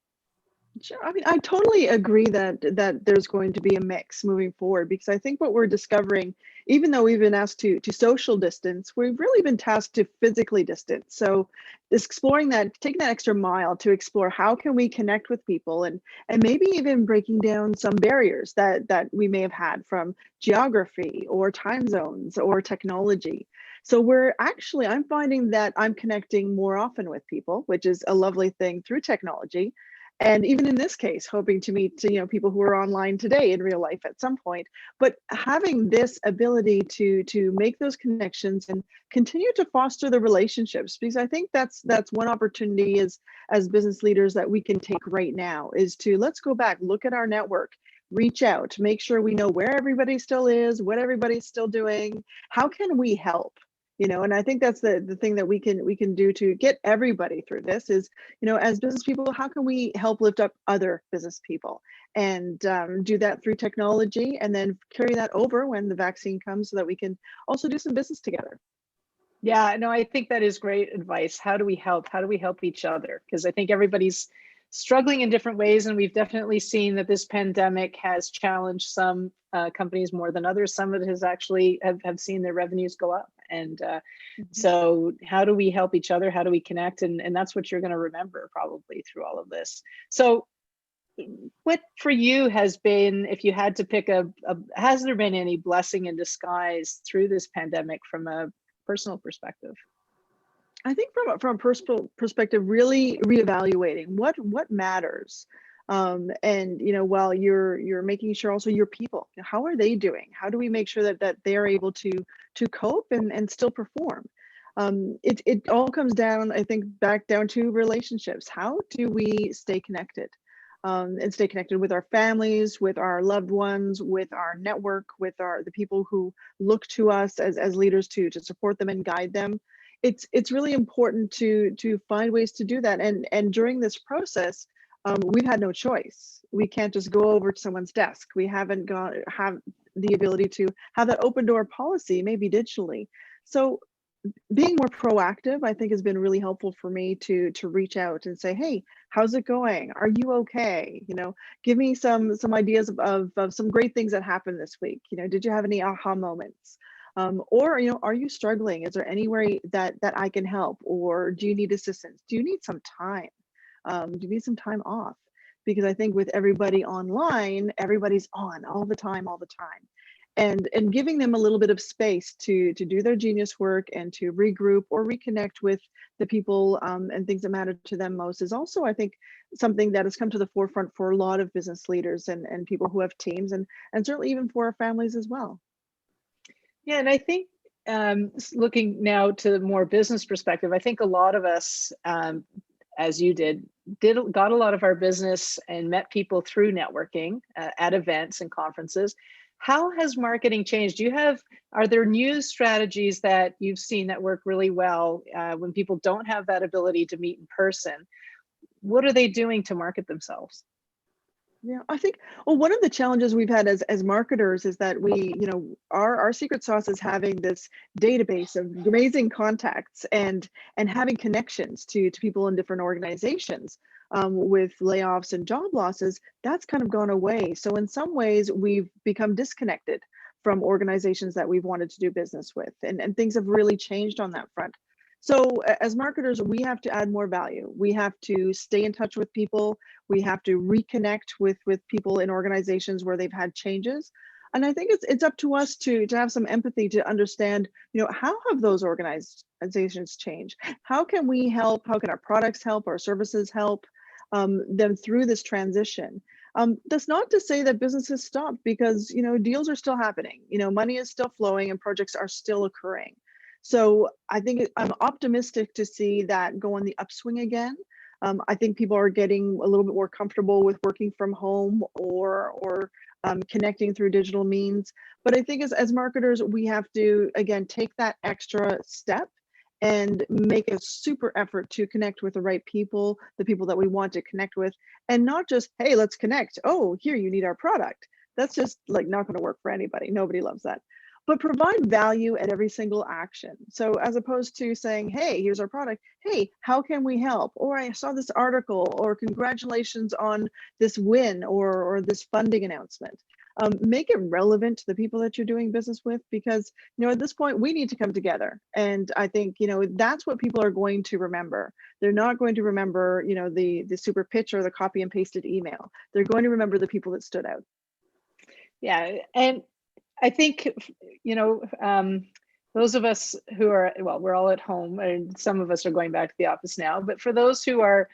Sure. I mean, I totally agree that there's going to be a mix moving forward, because I think what we're discovering, even though we've been asked to social distance, we've really been tasked to physically distance. So exploring that, taking that extra mile to explore how can we connect with people, and maybe even breaking down some barriers that we may have had from geography or time zones or technology. So I'm finding that I'm connecting more often with people, which is a lovely thing through technology. And even in this case, hoping to meet people who are online today in real life at some point, but having this ability to make those connections and continue to foster the relationships, because I think that's one opportunity as business leaders that we can take right now, is to let's go back, look at our network, reach out, make sure we know where everybody still is, what everybody's still doing, how can we help? And I think that's the thing that we can do to get everybody through this is, as business people, how can we help lift up other business people and do that through technology, and then carry that over when the vaccine comes so that we can also do some business together. Yeah, no, I think that is great advice. How do we help? How do we help each other? Because I think everybody's struggling in different ways, and we've definitely seen that this pandemic has challenged some companies more than others. Some of it has actually have seen their revenues go up. And so how do we help each other? How do we connect? And that's what you're going to remember probably through all of this. So what for you has been, if you had to pick has there been any blessing in disguise through this pandemic from a personal perspective? I think from a personal perspective, really reevaluating what matters, and while you're making sure also your people, how are they doing? How do we make sure that they're able to cope and still perform? It all comes down, I think, back down to relationships. How do we stay connected? And stay connected with our families, with our loved ones, with our network, with the people who look to us as leaders to support them and guide them. It's really important to find ways to do that. And during this process, we've had no choice. We can't just go over to someone's desk. We haven't have the ability to have that open door policy, maybe digitally. So being more proactive, I think, has been really helpful for me to reach out and say, hey, how's it going? Are you okay? Give me some ideas of some great things that happened this week. Did you have any aha moments? Or, are you struggling? Is there any way that I can help? Or do you need assistance? Do you need some time? Do you need some time off? Because I think with everybody online, everybody's on all the time. And giving them a little bit of space to do their genius work and to regroup or reconnect with the people and things that matter to them most is also, I think, something that has come to the forefront for a lot of business leaders and people who have teams, and certainly even for our families as well. Yeah, and I think looking now to the more business perspective, I think a lot of us, as you got a lot of our business and met people through networking at events and conferences. How has marketing changed? Are there new strategies that you've seen that work really well when people don't have that ability to meet in person? What are they doing to market themselves? Yeah, I think, well, one of the challenges we've had as marketers is that we, our secret sauce is having this database of amazing contacts and having connections to people in different organizations. With layoffs and job losses, that's kind of gone away. So in some ways, we've become disconnected from organizations that we've wanted to do business with, and things have really changed on that front. So as marketers, we have to add more value. We have to stay in touch with people. We have to reconnect with people in organizations where they've had changes. And I think it's up to us to have some empathy to understand, how have those organizations changed? How can we help? How can our products help? Our services help them through this transition? That's not to say that businesses stopped, because, deals are still happening. Money is still flowing and projects are still occurring. So I think I'm optimistic to see that go on the upswing again. I think people are getting a little bit more comfortable with working from home or connecting through digital means. But I think as marketers, we have to, again, take that extra step and make a super effort to connect with the right people, the people that we want to connect with, and not just, hey, let's connect. Oh, here, you need our product. That's just like not going to work for anybody. Nobody loves that. But provide value at every single action. So as opposed to saying, hey, here's our product. Hey, how can we help? Or I saw this article, or congratulations on this win or this funding announcement. Make it relevant to the people that you're doing business with, because, at this point, we need to come together. And I think, that's what people are going to remember. They're not going to remember, the super pitch or the copy and pasted email. They're going to remember the people that stood out. Yeah, and I think, those of us who are, well, we're all at home, and some of us are going back to the office now, but for those who are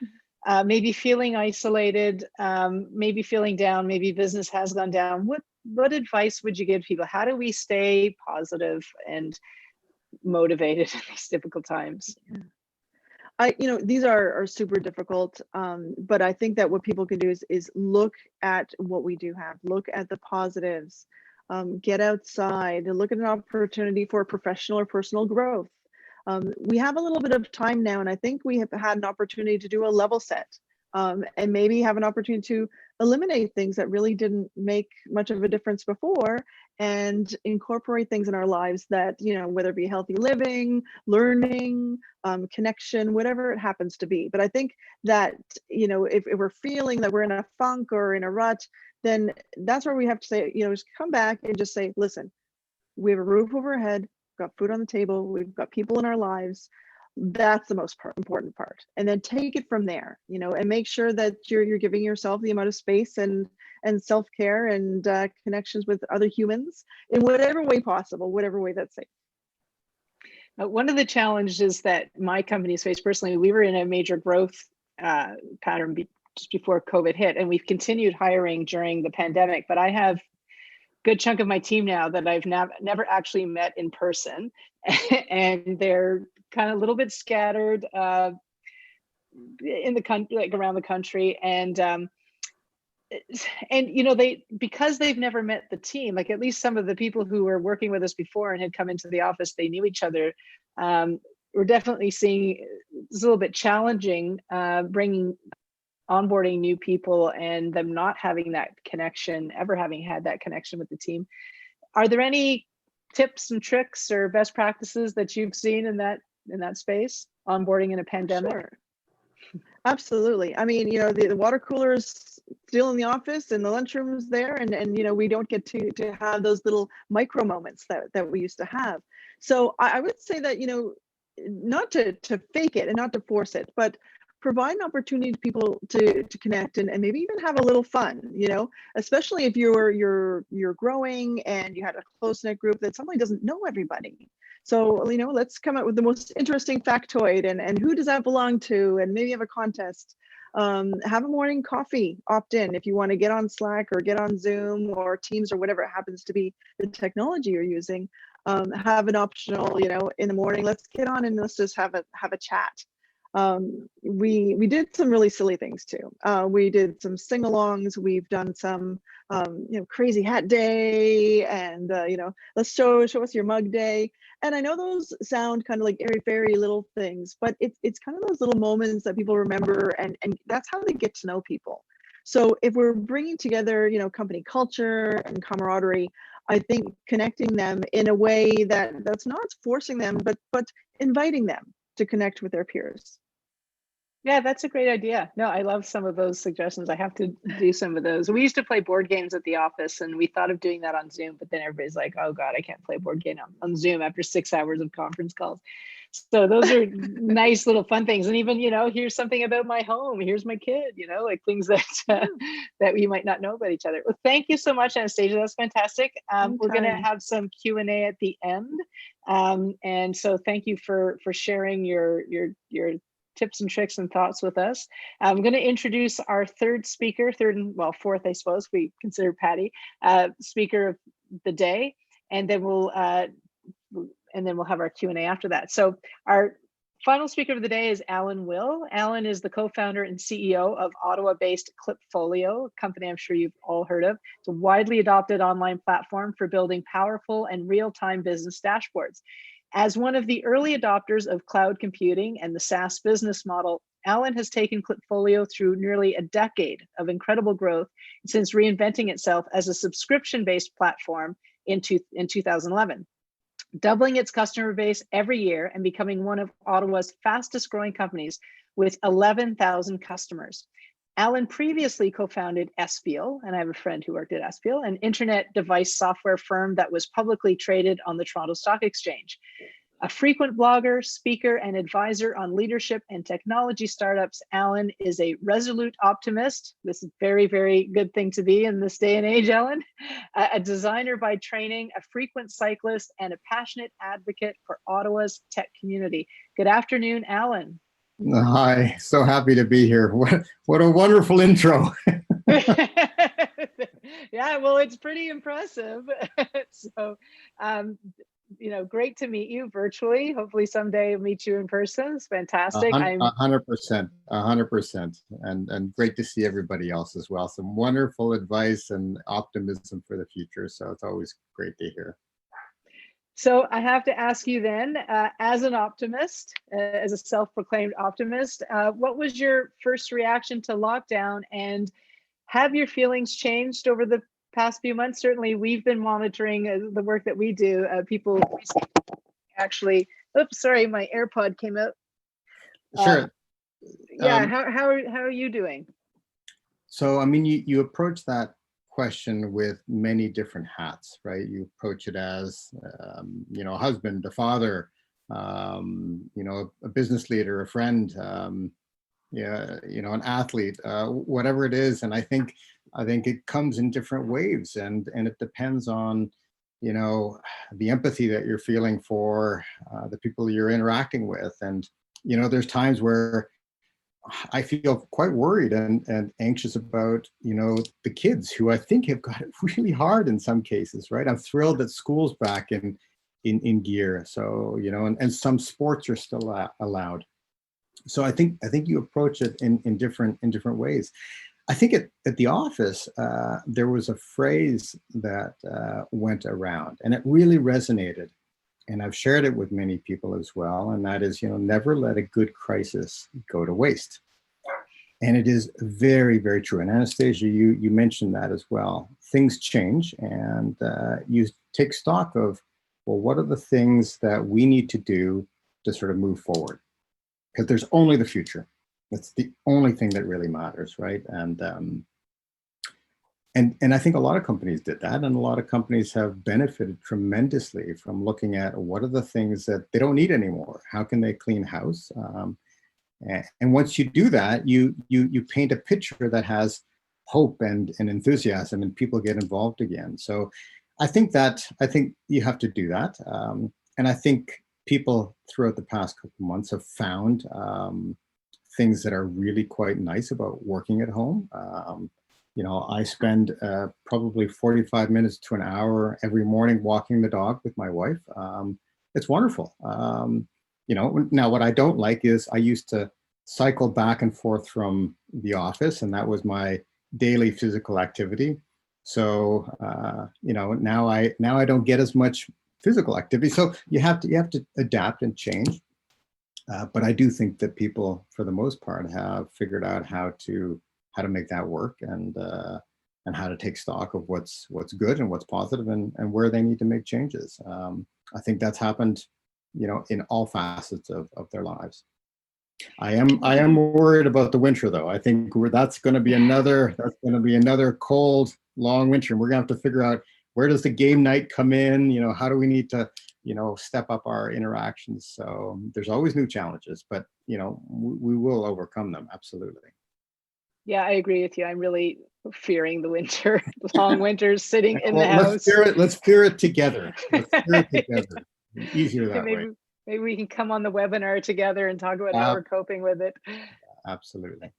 maybe feeling isolated, maybe feeling down, maybe business has gone down, what advice would you give people? How do we stay positive and motivated in these difficult times? These are super difficult, but I think that what people can do is look at what we do have, look at the positives, get outside and look at an opportunity for professional or personal growth. We have a little bit of time now, and I think we have had an opportunity to do a level set, and maybe have an opportunity to eliminate things that really didn't make much of a difference before, and incorporate things in our lives that, whether it be healthy living, learning, connection, whatever it happens to be. But I think that, if we're feeling that we're in a funk or in a rut, then that's where we have to say, just come back and just say, listen, we have a roof over our head, we've got food on the table, we've got people in our lives. That's the most important part. And then take it from there, and make sure that you're giving yourself the amount of space and self-care and connections with other humans in whatever way possible, whatever way that's safe. One of the challenges that my company's faced personally, we were in a major growth pattern just before COVID hit, and we've continued hiring during the pandemic, but I have a good chunk of my team now that I've never actually met in person, and they're kind of a little bit scattered in the country, like around the country, and because they've never met the team, like at least some of the people who were working with us before and had come into the office, they knew each other. We're definitely seeing it's a little bit challenging onboarding new people and them not having that connection, ever having had that connection with the team. Are there any tips and tricks or best practices that you've seen in that space, onboarding in a pandemic? Sure. Absolutely. I mean, the water cooler is still in the office and the lunchroom's there, and we don't get to have those little micro moments that we used to have. So I would say that, not to fake it and not to force it, but provide an opportunity to people to connect and maybe even have a little fun, especially if you're growing and you had a close-knit group that suddenly doesn't know everybody. So, let's come up with the most interesting factoid and who does that belong to, and maybe have a contest. Have a morning coffee opt-in if you want to get on Slack or get on Zoom or Teams or whatever it happens to be the technology you're using. Have an optional, in the morning, let's get on and let's just have a chat. We did some really silly things too. We did some sing-alongs. We've done some, crazy hat day, and let's show us your mug day. And I know those sound kind of like airy-fairy little things, but it's kind of those little moments that people remember, and that's how they get to know people. So if we're bringing together, company culture and camaraderie, I think connecting them in a way that's not forcing them, but inviting them to connect with their peers. Yeah, that's a great idea. No, I love some of those suggestions. I have to do some of those. We used to play board games at the office, and we thought of doing that on Zoom, but then everybody's like, oh God, I can't play a board game on Zoom after 6 hours of conference calls. So those are nice little fun things. And even, here's something about my home. Here's my kid, like things that that we might not know about each other. Well, thank you so much, Anastasia. That's fantastic. We're going to have some Q&A at the end. And so thank you for sharing your tips and tricks and thoughts with us. I'm going to introduce our fourth, I suppose, we consider Patty, speaker of the day, and then we'll have our Q&A after that. So our final speaker of the day is Alan Will. Alan is the co-founder and CEO of Ottawa-based Clipfolio, a company I'm sure you've all heard of. It's a widely adopted online platform for building powerful and real-time business dashboards. As one of the early adopters of cloud computing and the SaaS business model, Alan has taken Clipfolio through nearly a decade of incredible growth since reinventing itself as a subscription-based platform in 2011, doubling its customer base every year and becoming one of Ottawa's fastest growing companies with 11,000 customers. Alan previously co-founded Espial, and I have a friend who worked at Espial, an internet device software firm that was publicly traded on the Toronto Stock Exchange. A frequent blogger, speaker, and advisor on leadership and technology startups, Alan is a resolute optimist. This is a very, very good thing to be in this day and age, Alan. A designer by training, a frequent cyclist, and a passionate advocate for Ottawa's tech community. Good afternoon, Alan. Hi, so happy to be here. What a wonderful intro. Yeah, well, it's pretty impressive. So, great to meet you virtually. Hopefully someday I'll meet you in person. It's fantastic. 100%, 100%, and great to see everybody else as well. Some wonderful advice and optimism for the future. So it's always great to hear. So I have to ask you then, as an optimist, as a self-proclaimed optimist, what was your first reaction to lockdown, and have your feelings changed over the past few months? Certainly, we've been monitoring the work that we do. People actually, oops, sorry, my AirPod came out. Sure. Yeah, how are you doing? So, I mean, you approach that question with many different hats, right? You approach it as, a husband, a father, a business leader, a friend, an athlete, whatever it is. And I think it comes in different waves, and it depends on, the empathy that you're feeling for the people you're interacting with. And, there's times where I feel quite worried and anxious about, the kids who I think have got it really hard in some cases, right? I'm thrilled that school's back in gear. So, and some sports are still allowed. So I think you approach it in different ways. I think at the office, there was a phrase that went around, and it really resonated. And I've shared it with many people as well. And that is, never let a good crisis go to waste. And it is very, very true. And Anastasia, you mentioned that as well. Things change, and you take stock of, well, what are the things that we need to do to sort of move forward? Because there's only the future. That's the only thing that really matters, right? And I think a lot of companies did that, and a lot of companies have benefited tremendously from looking at what are the things that they don't need anymore. How can they clean house? And once you do that, you paint a picture that has hope and enthusiasm, and people get involved again. So I think you have to do that, and I think people throughout the past couple of months have found things that are really quite nice about working at home. I spend probably 45 minutes to an hour every morning walking the dog with my wife. It's wonderful. Now what I don't like is I used to cycle back and forth from the office, and that was my daily physical activity. So, now I don't get as much physical activity. So you have to adapt and change. But I do think that people, for the most part, have figured out how to make that work, and how to take stock of what's good and what's positive, and where they need to make changes. I think that's happened, in all facets of their lives. I am worried about the winter, though. I think that's going to be another cold, long winter, and we're going to have to figure out, where does the game night come in? How do we need to, step up our interactions? So there's always new challenges, but we will overcome them. Absolutely. Yeah, I agree with you. I'm really fearing the winter, long winters sitting in the house. Let's fear it together. Let's fear it together. Easier that way. Maybe we can come on the webinar together and talk about how we're coping with it. Absolutely.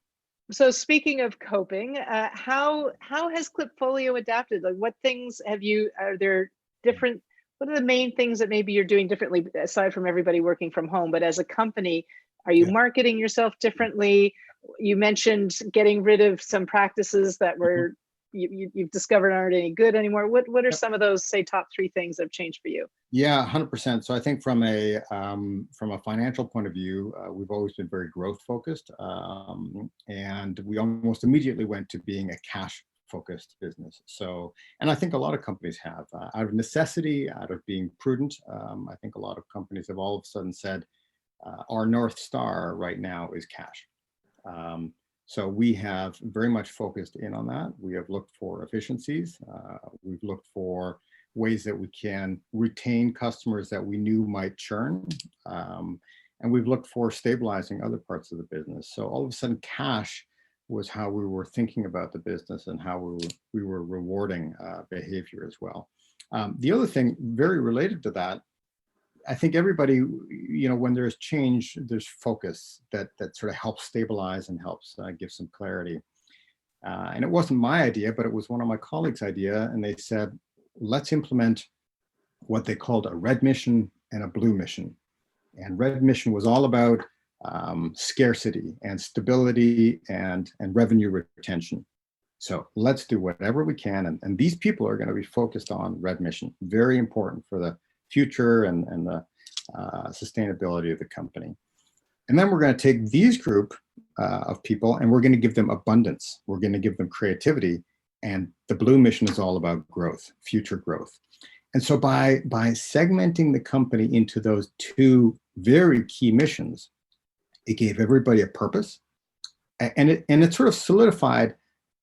So speaking of coping, how has Clipfolio adapted? Like, what things are there different, what are the main things that maybe you're doing differently, aside from everybody working from home? But as a company, are you marketing yourself differently? You mentioned getting rid of some practices that were you've discovered aren't any good anymore. What are some of those, say, top 3 things that have changed for you? Yeah, 100%. So I think from a financial point of view, we've always been very growth focused, and we almost immediately went to being a cash focused business. So, and I think a lot of companies have, out of necessity, out of being prudent. I think a lot of companies have all of a sudden said, our North Star right now is cash. So we have very much focused in on that. We have looked for efficiencies. We've looked for ways that we can retain customers that we knew might churn. And we've looked for stabilizing other parts of the business. So all of a sudden, cash was how we were thinking about the business, and how we were rewarding behavior as well. The other thing very related to that, I think everybody, when there's change, there's focus that sort of helps stabilize and helps give some clarity. And it wasn't my idea, but it was one of my colleagues' idea. And they said, let's implement what they called a red mission and a blue mission. And red mission was all about scarcity and stability and revenue retention. So let's do whatever we can. And these people are going to be focused on red mission, very important for the future and the sustainability of the company. And then we're going to take these group of people and we're going to give them abundance. We're going to give them creativity. And the blue mission is all about growth, future growth. And so by segmenting the company into those two very key missions, it gave everybody a purpose. And it sort of solidified,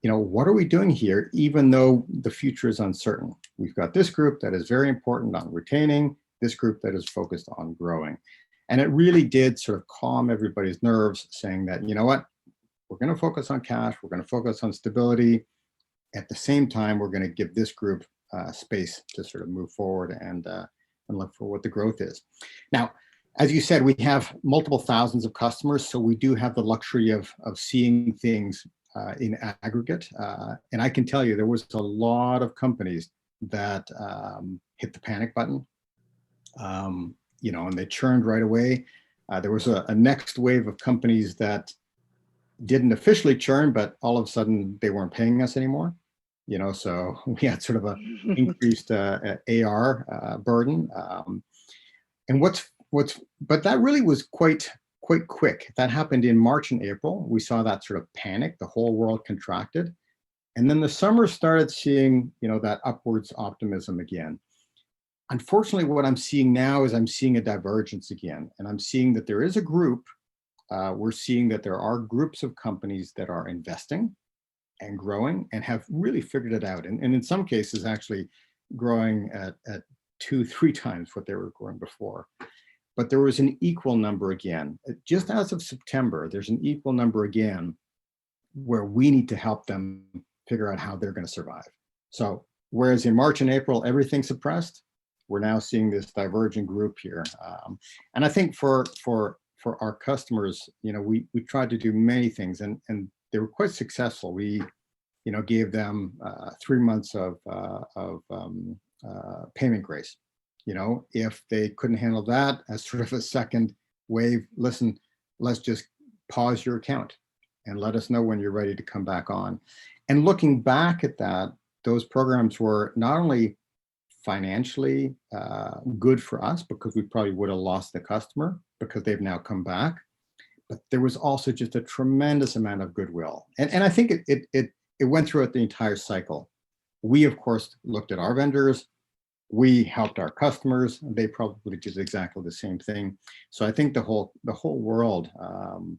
what are we doing here, even though the future is uncertain? We've got this group that is very important on retaining, this group that is focused on growing. And it really did sort of calm everybody's nerves, saying that, you know what, we're going to focus on cash, we're going to focus on stability. At the same time, we're going to give this group space to sort of move forward and look for what the growth is. Now, as you said, we have multiple thousands of customers, so we do have the luxury of seeing things in aggregate. And I can tell you, there was a lot of companies that hit the panic button, and they churned right away. There was a next wave of companies that didn't officially churn, but all of a sudden they weren't paying us anymore. So we had sort of a increased AR burden. But that really was quite quick. That happened in March and April. We saw that sort of panic. The whole world contracted. And then the summer started seeing, that upwards optimism again. Unfortunately, what I'm seeing now is I'm seeing a divergence again. And I'm seeing that there is a group. We're seeing that there are groups of companies that are investing and growing and have really figured it out. And in some cases, actually growing at 2-3 times what they were growing before. But there was an equal number again. Just as of September, there's an equal number again where we need to help them figure out how they're going to survive. So whereas in March and April, everything suppressed, we're now seeing this divergent group here. And I think for our customers, we tried to do many things and they were quite successful. We, gave them 3 months of payment grace. If they couldn't handle that as sort of a second wave, listen, let's just pause your account and let us know when you're ready to come back on. And looking back at that, those programs were not only financially good for us because we probably would have lost the customer because they've now come back, but there was also just a tremendous amount of goodwill. And I think it went throughout the entire cycle. We, of course, looked at our vendors. We helped our customers. They probably did exactly the same thing. So I think the whole world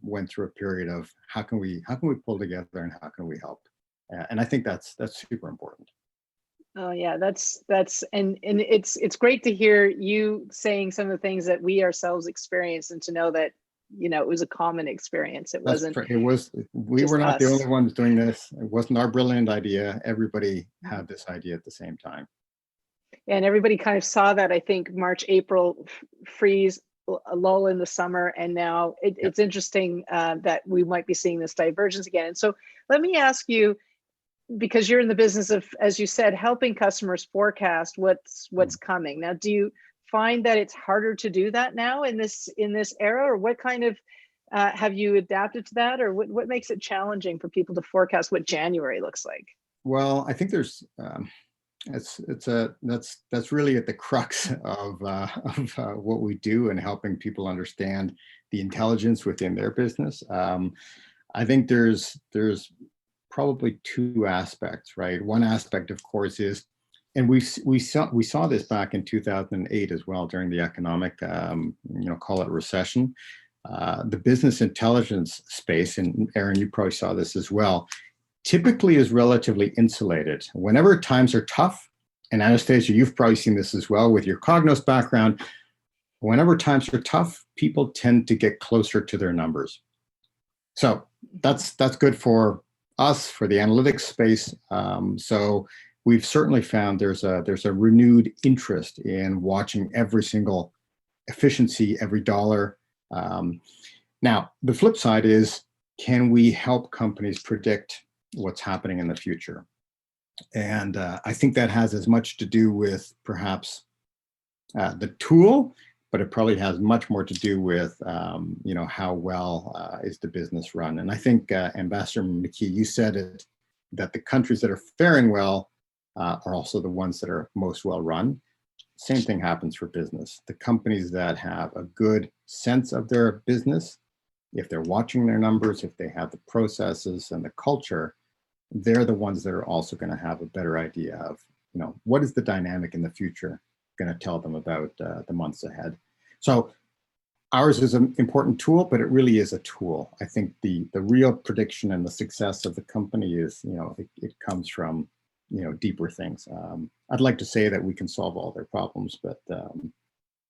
went through a period of how can we pull together and how can we help? And I think that's super important. Oh yeah, that's and it's great to hear you saying some of the things that we ourselves experienced and to know that it was a common experience. It wasn't. We were not the only ones doing this. It wasn't our brilliant idea. Everybody had this idea at the same time. And everybody kind of saw that, I think, March, April freeze, a lull in the summer. And now it's interesting that we might be seeing this divergence again. And so let me ask you, because you're in the business of, as you said, helping customers forecast what's coming. Now, do you find that it's harder to do that now in this era, or what kind of have you adapted to that, or what makes it challenging for people to forecast what January looks like? Well, I think there's that's really at the crux of what we do and helping people understand the intelligence within their business. I think there's probably two aspects, right? One aspect, of course, is, and we saw this back in 2008 as well during the economic, call it recession. The business intelligence space, and Aaron, you probably saw this as well, typically is relatively insulated. Whenever times are tough, and Anastasia, you've probably seen this as well with your Cognos background, whenever times are tough, people tend to get closer to their numbers. So that's good for us, for the analytics space. So we've certainly found there's a renewed interest in watching every single efficiency, every dollar. Now, the flip side is, can we help companies predict what's happening in the future? And I think that has as much to do with perhaps the tool, but it probably has much more to do with, how well is the business run. And I think Ambassador McKee, you said it, that the countries that are faring well are also the ones that are most well run. Same thing happens for business. The companies that have a good sense of their business, if they're watching their numbers, if they have the processes and the culture, they're the ones that are also going to have a better idea of, what is the dynamic in the future going to tell them about the months ahead. So ours is an important tool, but it really is a tool. I think the real prediction and the success of the company is, it comes from, deeper things. I'd like to say that we can solve all their problems, but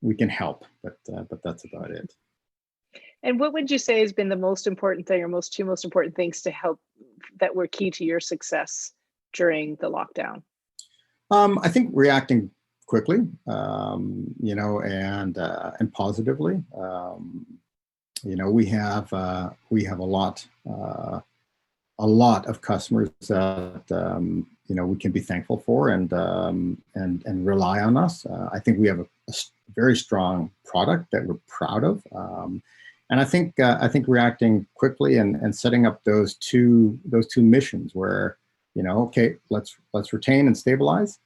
we can help, but that's about it. And what would you say has been the most important thing, or two most important things to help that were key to your success during the lockdown? I think reacting quickly, and positively. We have a lot of customers that we can be thankful for and rely on us. I think we have a very strong product that we're proud of. And I think reacting quickly and setting up those two missions where, okay, let's retain and stabilize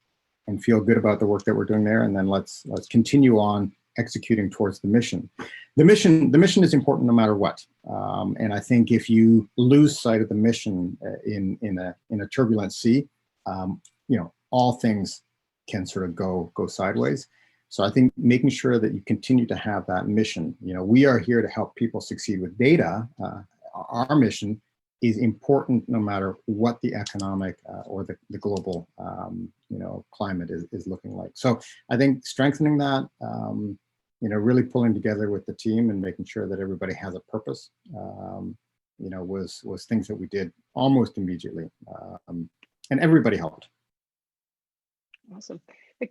and feel good about the work that we're doing there, and then let's continue on executing towards the mission. The mission is important no matter what. And I think if you lose sight of the mission in a turbulent sea, all things can sort of go sideways. So I think making sure that you continue to have that mission. We are here to help people succeed with data. Our mission is important no matter what the economic or the global climate is looking like. So I think strengthening that, really pulling together with the team and making sure that everybody has a purpose, was things that we did almost immediately, and everybody helped. Awesome.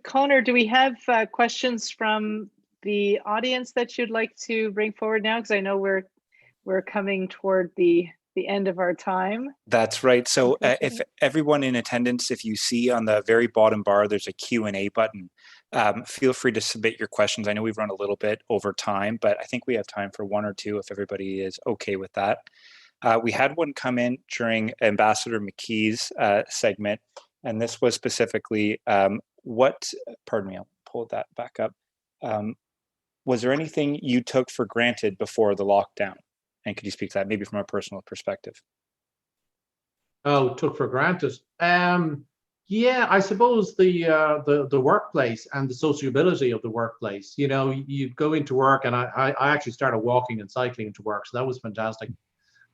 Connor, do we have questions from the audience that you'd like to bring forward now? Because I know we're coming toward the end of our time. That's right. So if everyone in attendance, if you see on the very bottom bar, there's a Q&A button. Feel free to submit your questions. I know we've run a little bit over time, but I think we have time for one or two if everybody is okay with that. We had one come in during Ambassador McKee's segment, and this was specifically pardon me, I'll pull that back up. Was there anything you took for granted before the lockdown? And could you speak to that maybe from a personal perspective? Oh, took for granted. Yeah, I suppose the workplace and the sociability of the workplace. You go into work, and I actually started walking and cycling into work, so that was fantastic.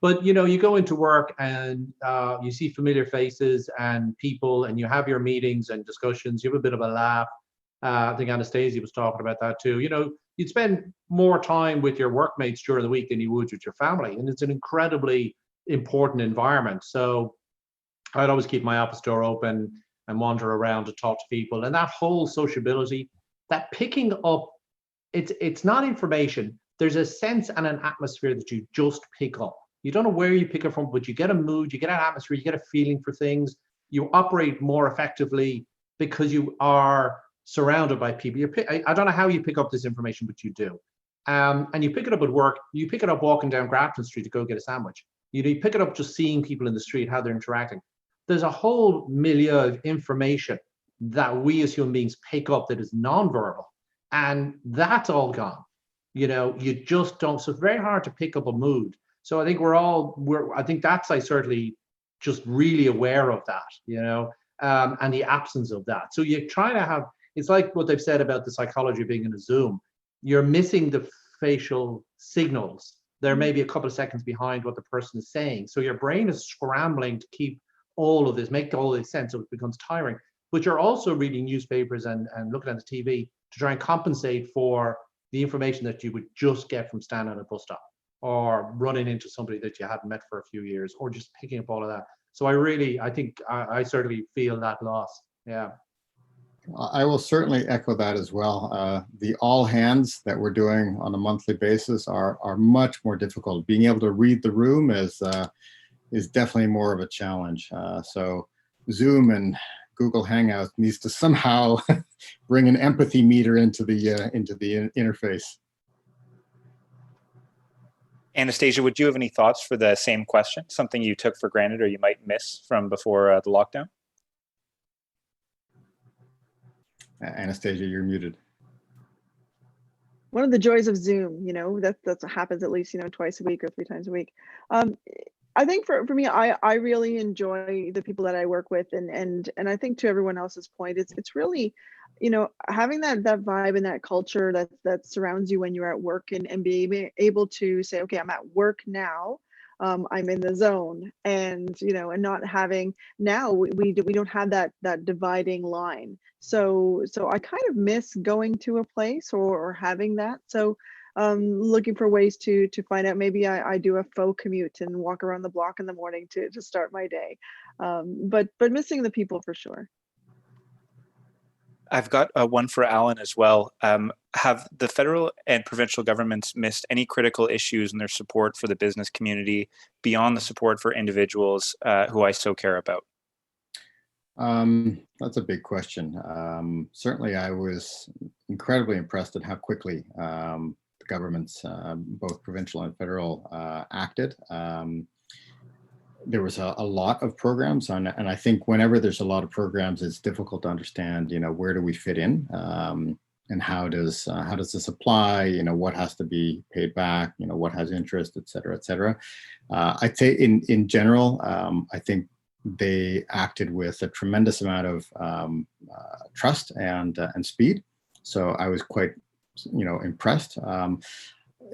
But you go into work and you see familiar faces and people, and you have your meetings and discussions. You have a bit of a laugh. I think Anastasia was talking about that too. You'd spend more time with your workmates during the week than you would with your family, and it's an incredibly important environment. So I'd always keep my office door open and wander around to talk to people, and that whole sociability, that picking up, it's not information. There's a sense and an atmosphere that you just pick up. You don't know where you pick it from, but you get a mood, you get an atmosphere, you get a feeling for things. You operate more effectively because you are surrounded by people. I don't know how you pick up this information, but you do. And you pick it up at work. You pick it up walking down Grafton Street to go get a sandwich. You pick it up just seeing people in the street, how they're interacting. There's a whole milieu of information that we as human beings pick up that is nonverbal, and that's all gone. You just don't. So it's very hard to pick up a mood. So I think I certainly just really aware of that, and the absence of that. So you try to have, it's like what they've said about the psychology of being in a Zoom. You're missing the facial signals. There may be a couple of seconds behind what the person is saying. So your brain is scrambling to keep all of this, make all this sense, so it becomes tiring. But you're also reading newspapers and looking at the TV to try and compensate for the information that you would just get from standing at a bus stop, or running into somebody that you hadn't met for a few years, or just picking up all of that. So I think I certainly feel that loss. Yeah. I will certainly echo that as well. The all hands that we're doing on a monthly basis are much more difficult. Being able to read the room is definitely more of a challenge. So Zoom and Google Hangouts needs to somehow bring an empathy meter into the interface. Anastasia, would you have any thoughts for the same question? Something you took for granted or you might miss from before the lockdown? Anastasia, you're muted. One of the joys of Zoom, that's what happens at least, twice a week or 3 times a week. I think for me, I really enjoy the people that I work with, and I think to everyone else's point, it's really, having that vibe and that culture that surrounds you when you're at work, and being able to say, okay, I'm at work now. I'm in the zone, and and not having, now we don't have that dividing line. So I kind of miss going to a place or having that. So looking for ways to find out, maybe I do a faux commute and walk around the block in the morning to start my day. But missing the people for sure. I've got one for Alan as well. Have the federal and provincial governments missed any critical issues in their support for the business community beyond the support for individuals who I so care about? That's a big question. Certainly, I was incredibly impressed at how quickly the governments, both provincial and federal, acted. There was a lot of programs, and I think whenever there's a lot of programs, it's difficult to understand, where do we fit in, and how does this apply? What has to be paid back? What has interest, et cetera, et cetera. I'd say in general, I think they acted with a tremendous amount of trust and speed. So I was quite, impressed.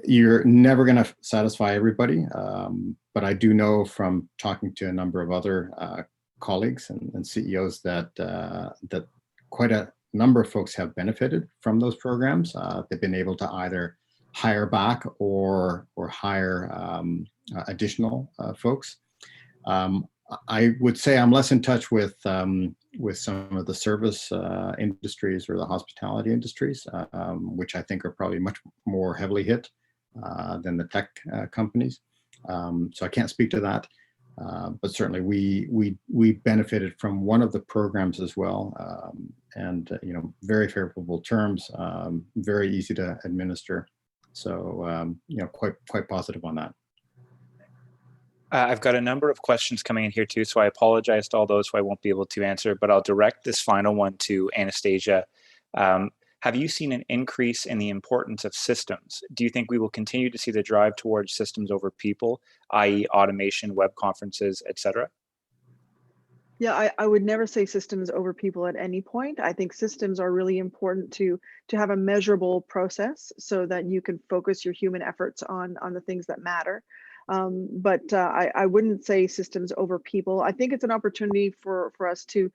You're never going to satisfy everybody, but I do know from talking to a number of other colleagues and CEOs that quite a number of folks have benefited from those programs. They've been able to either hire back or hire additional folks. I would say I'm less in touch with some of the service industries or the hospitality industries, which I think are probably much more heavily hit than the tech companies. So I can't speak to that, but certainly we benefited from one of the programs as well, and very favorable terms, very easy to administer. So quite positive on that. I've got a number of questions coming in here too, so I apologize to all those who I won't be able to answer, but I'll direct this final one to Anastasia. Have you seen an increase in the importance of systems? Do you think we will continue to see the drive towards systems over people, i.e. automation, web conferences, et cetera? Yeah, I would never say systems over people at any point. I think systems are really important to have a measurable process so that you can focus your human efforts on the things that matter. But I wouldn't say systems over people. I think it's an opportunity for us to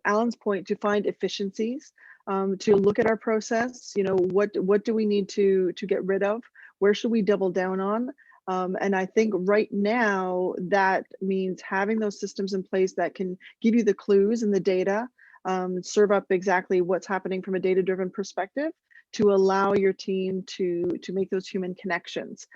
Alan's point, to find efficiencies, to look at our process. What do we need to get rid of? Where should we double down on? And I think right now that means having those systems in place that can give you the clues and the data, serve up exactly what's happening from a data-driven perspective, to allow your team to make those human connections.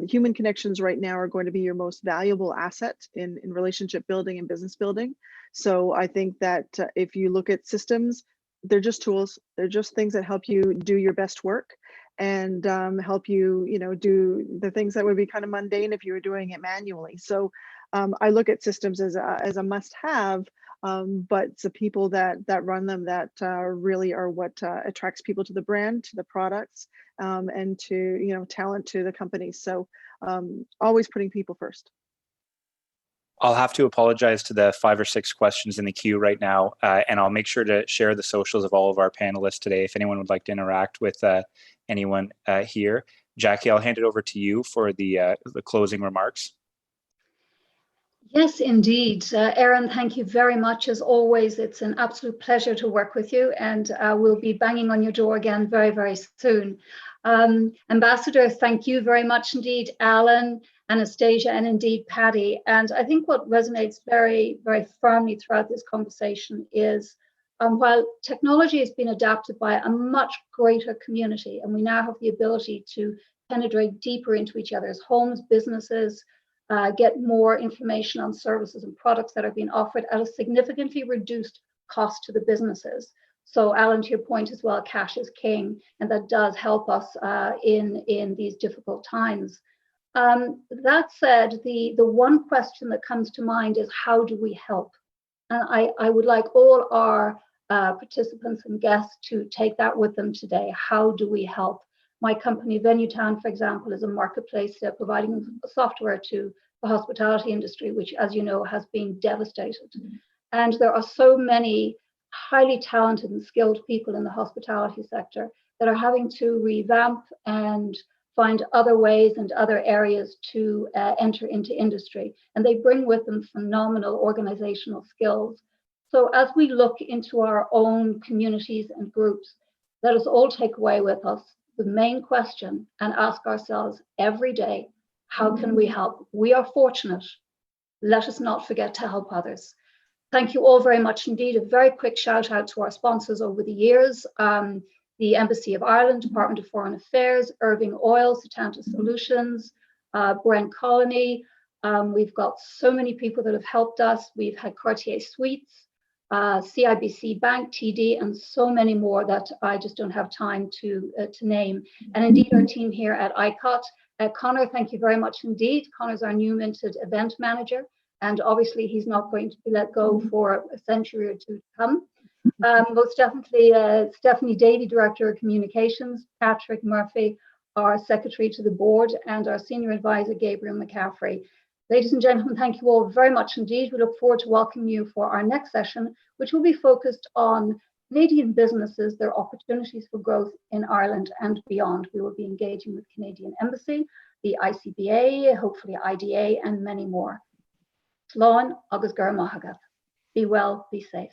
Human connections right now are going to be your most valuable asset in relationship building and business building. So I think that if you look at systems, they're just tools. They're just things that help you do your best work and help you, do the things that would be kind of mundane if you were doing it manually. So I look at systems as a must-have. But it's the people that run them that really are what attracts people to the brand, to the products, and to talent to the company. So always putting people first. I'll have to apologize to the 5 or 6 questions in the queue right now, and I'll make sure to share the socials of all of our panelists today if anyone would like to interact with anyone here. Jackie, I'll hand it over to you for the closing remarks. Yes, indeed. Erin, thank you very much. As always, it's an absolute pleasure to work with you, and we'll be banging on your door again very, very soon. Ambassador, thank you very much indeed, Alan, Anastasia, and indeed Paddy. And I think what resonates very, very firmly throughout this conversation is while technology has been adapted by a much greater community, and we now have the ability to penetrate deeper into each other's homes, businesses, get more information on services and products that are being offered at a significantly reduced cost to the businesses. So Alan, to your point as well, cash is king, and that does help us in these difficult times. That said, the one question that comes to mind is, how do we help? And I would like all our participants and guests to take that with them today. How do we help? My company, VenueTown, for example, is a marketplace providing software to the hospitality industry, which, as you know, has been devastated. And there are so many highly talented and skilled people in the hospitality sector that are having to revamp and find other ways and other areas to enter into industry. And they bring with them phenomenal organizational skills. So as we look into our own communities and groups, let us all take away with us the main question and ask ourselves every day, how can we help? We are fortunate. Let us not forget to help others. Thank you all very much indeed. A very quick shout out to our sponsors over the years. The Embassy of Ireland, Department of Foreign Affairs, Irving Oil, Satanta Solutions, Brent Colony. We've got so many people that have helped us. We've had Cartier Suites, CIBC Bank, TD, and so many more that I just don't have time to name. And indeed, our team here at ICOT. Connor, thank you very much indeed. Connor's our new minted event manager, and obviously he's not going to be let go for a century or two to come. Most definitely, Stephanie Davey, Director of Communications, Patrick Murphy, our Secretary to the Board, and our Senior Advisor, Gabriel McCaffrey. Ladies and gentlemen, thank you all very much indeed. We look forward to welcoming you for our next session, which will be focused on Canadian businesses, their opportunities for growth in Ireland and beyond. We will be engaging with Canadian Embassy, the ICBA, hopefully IDA, and many more. Slán agus gur maithagad. Be well, be safe.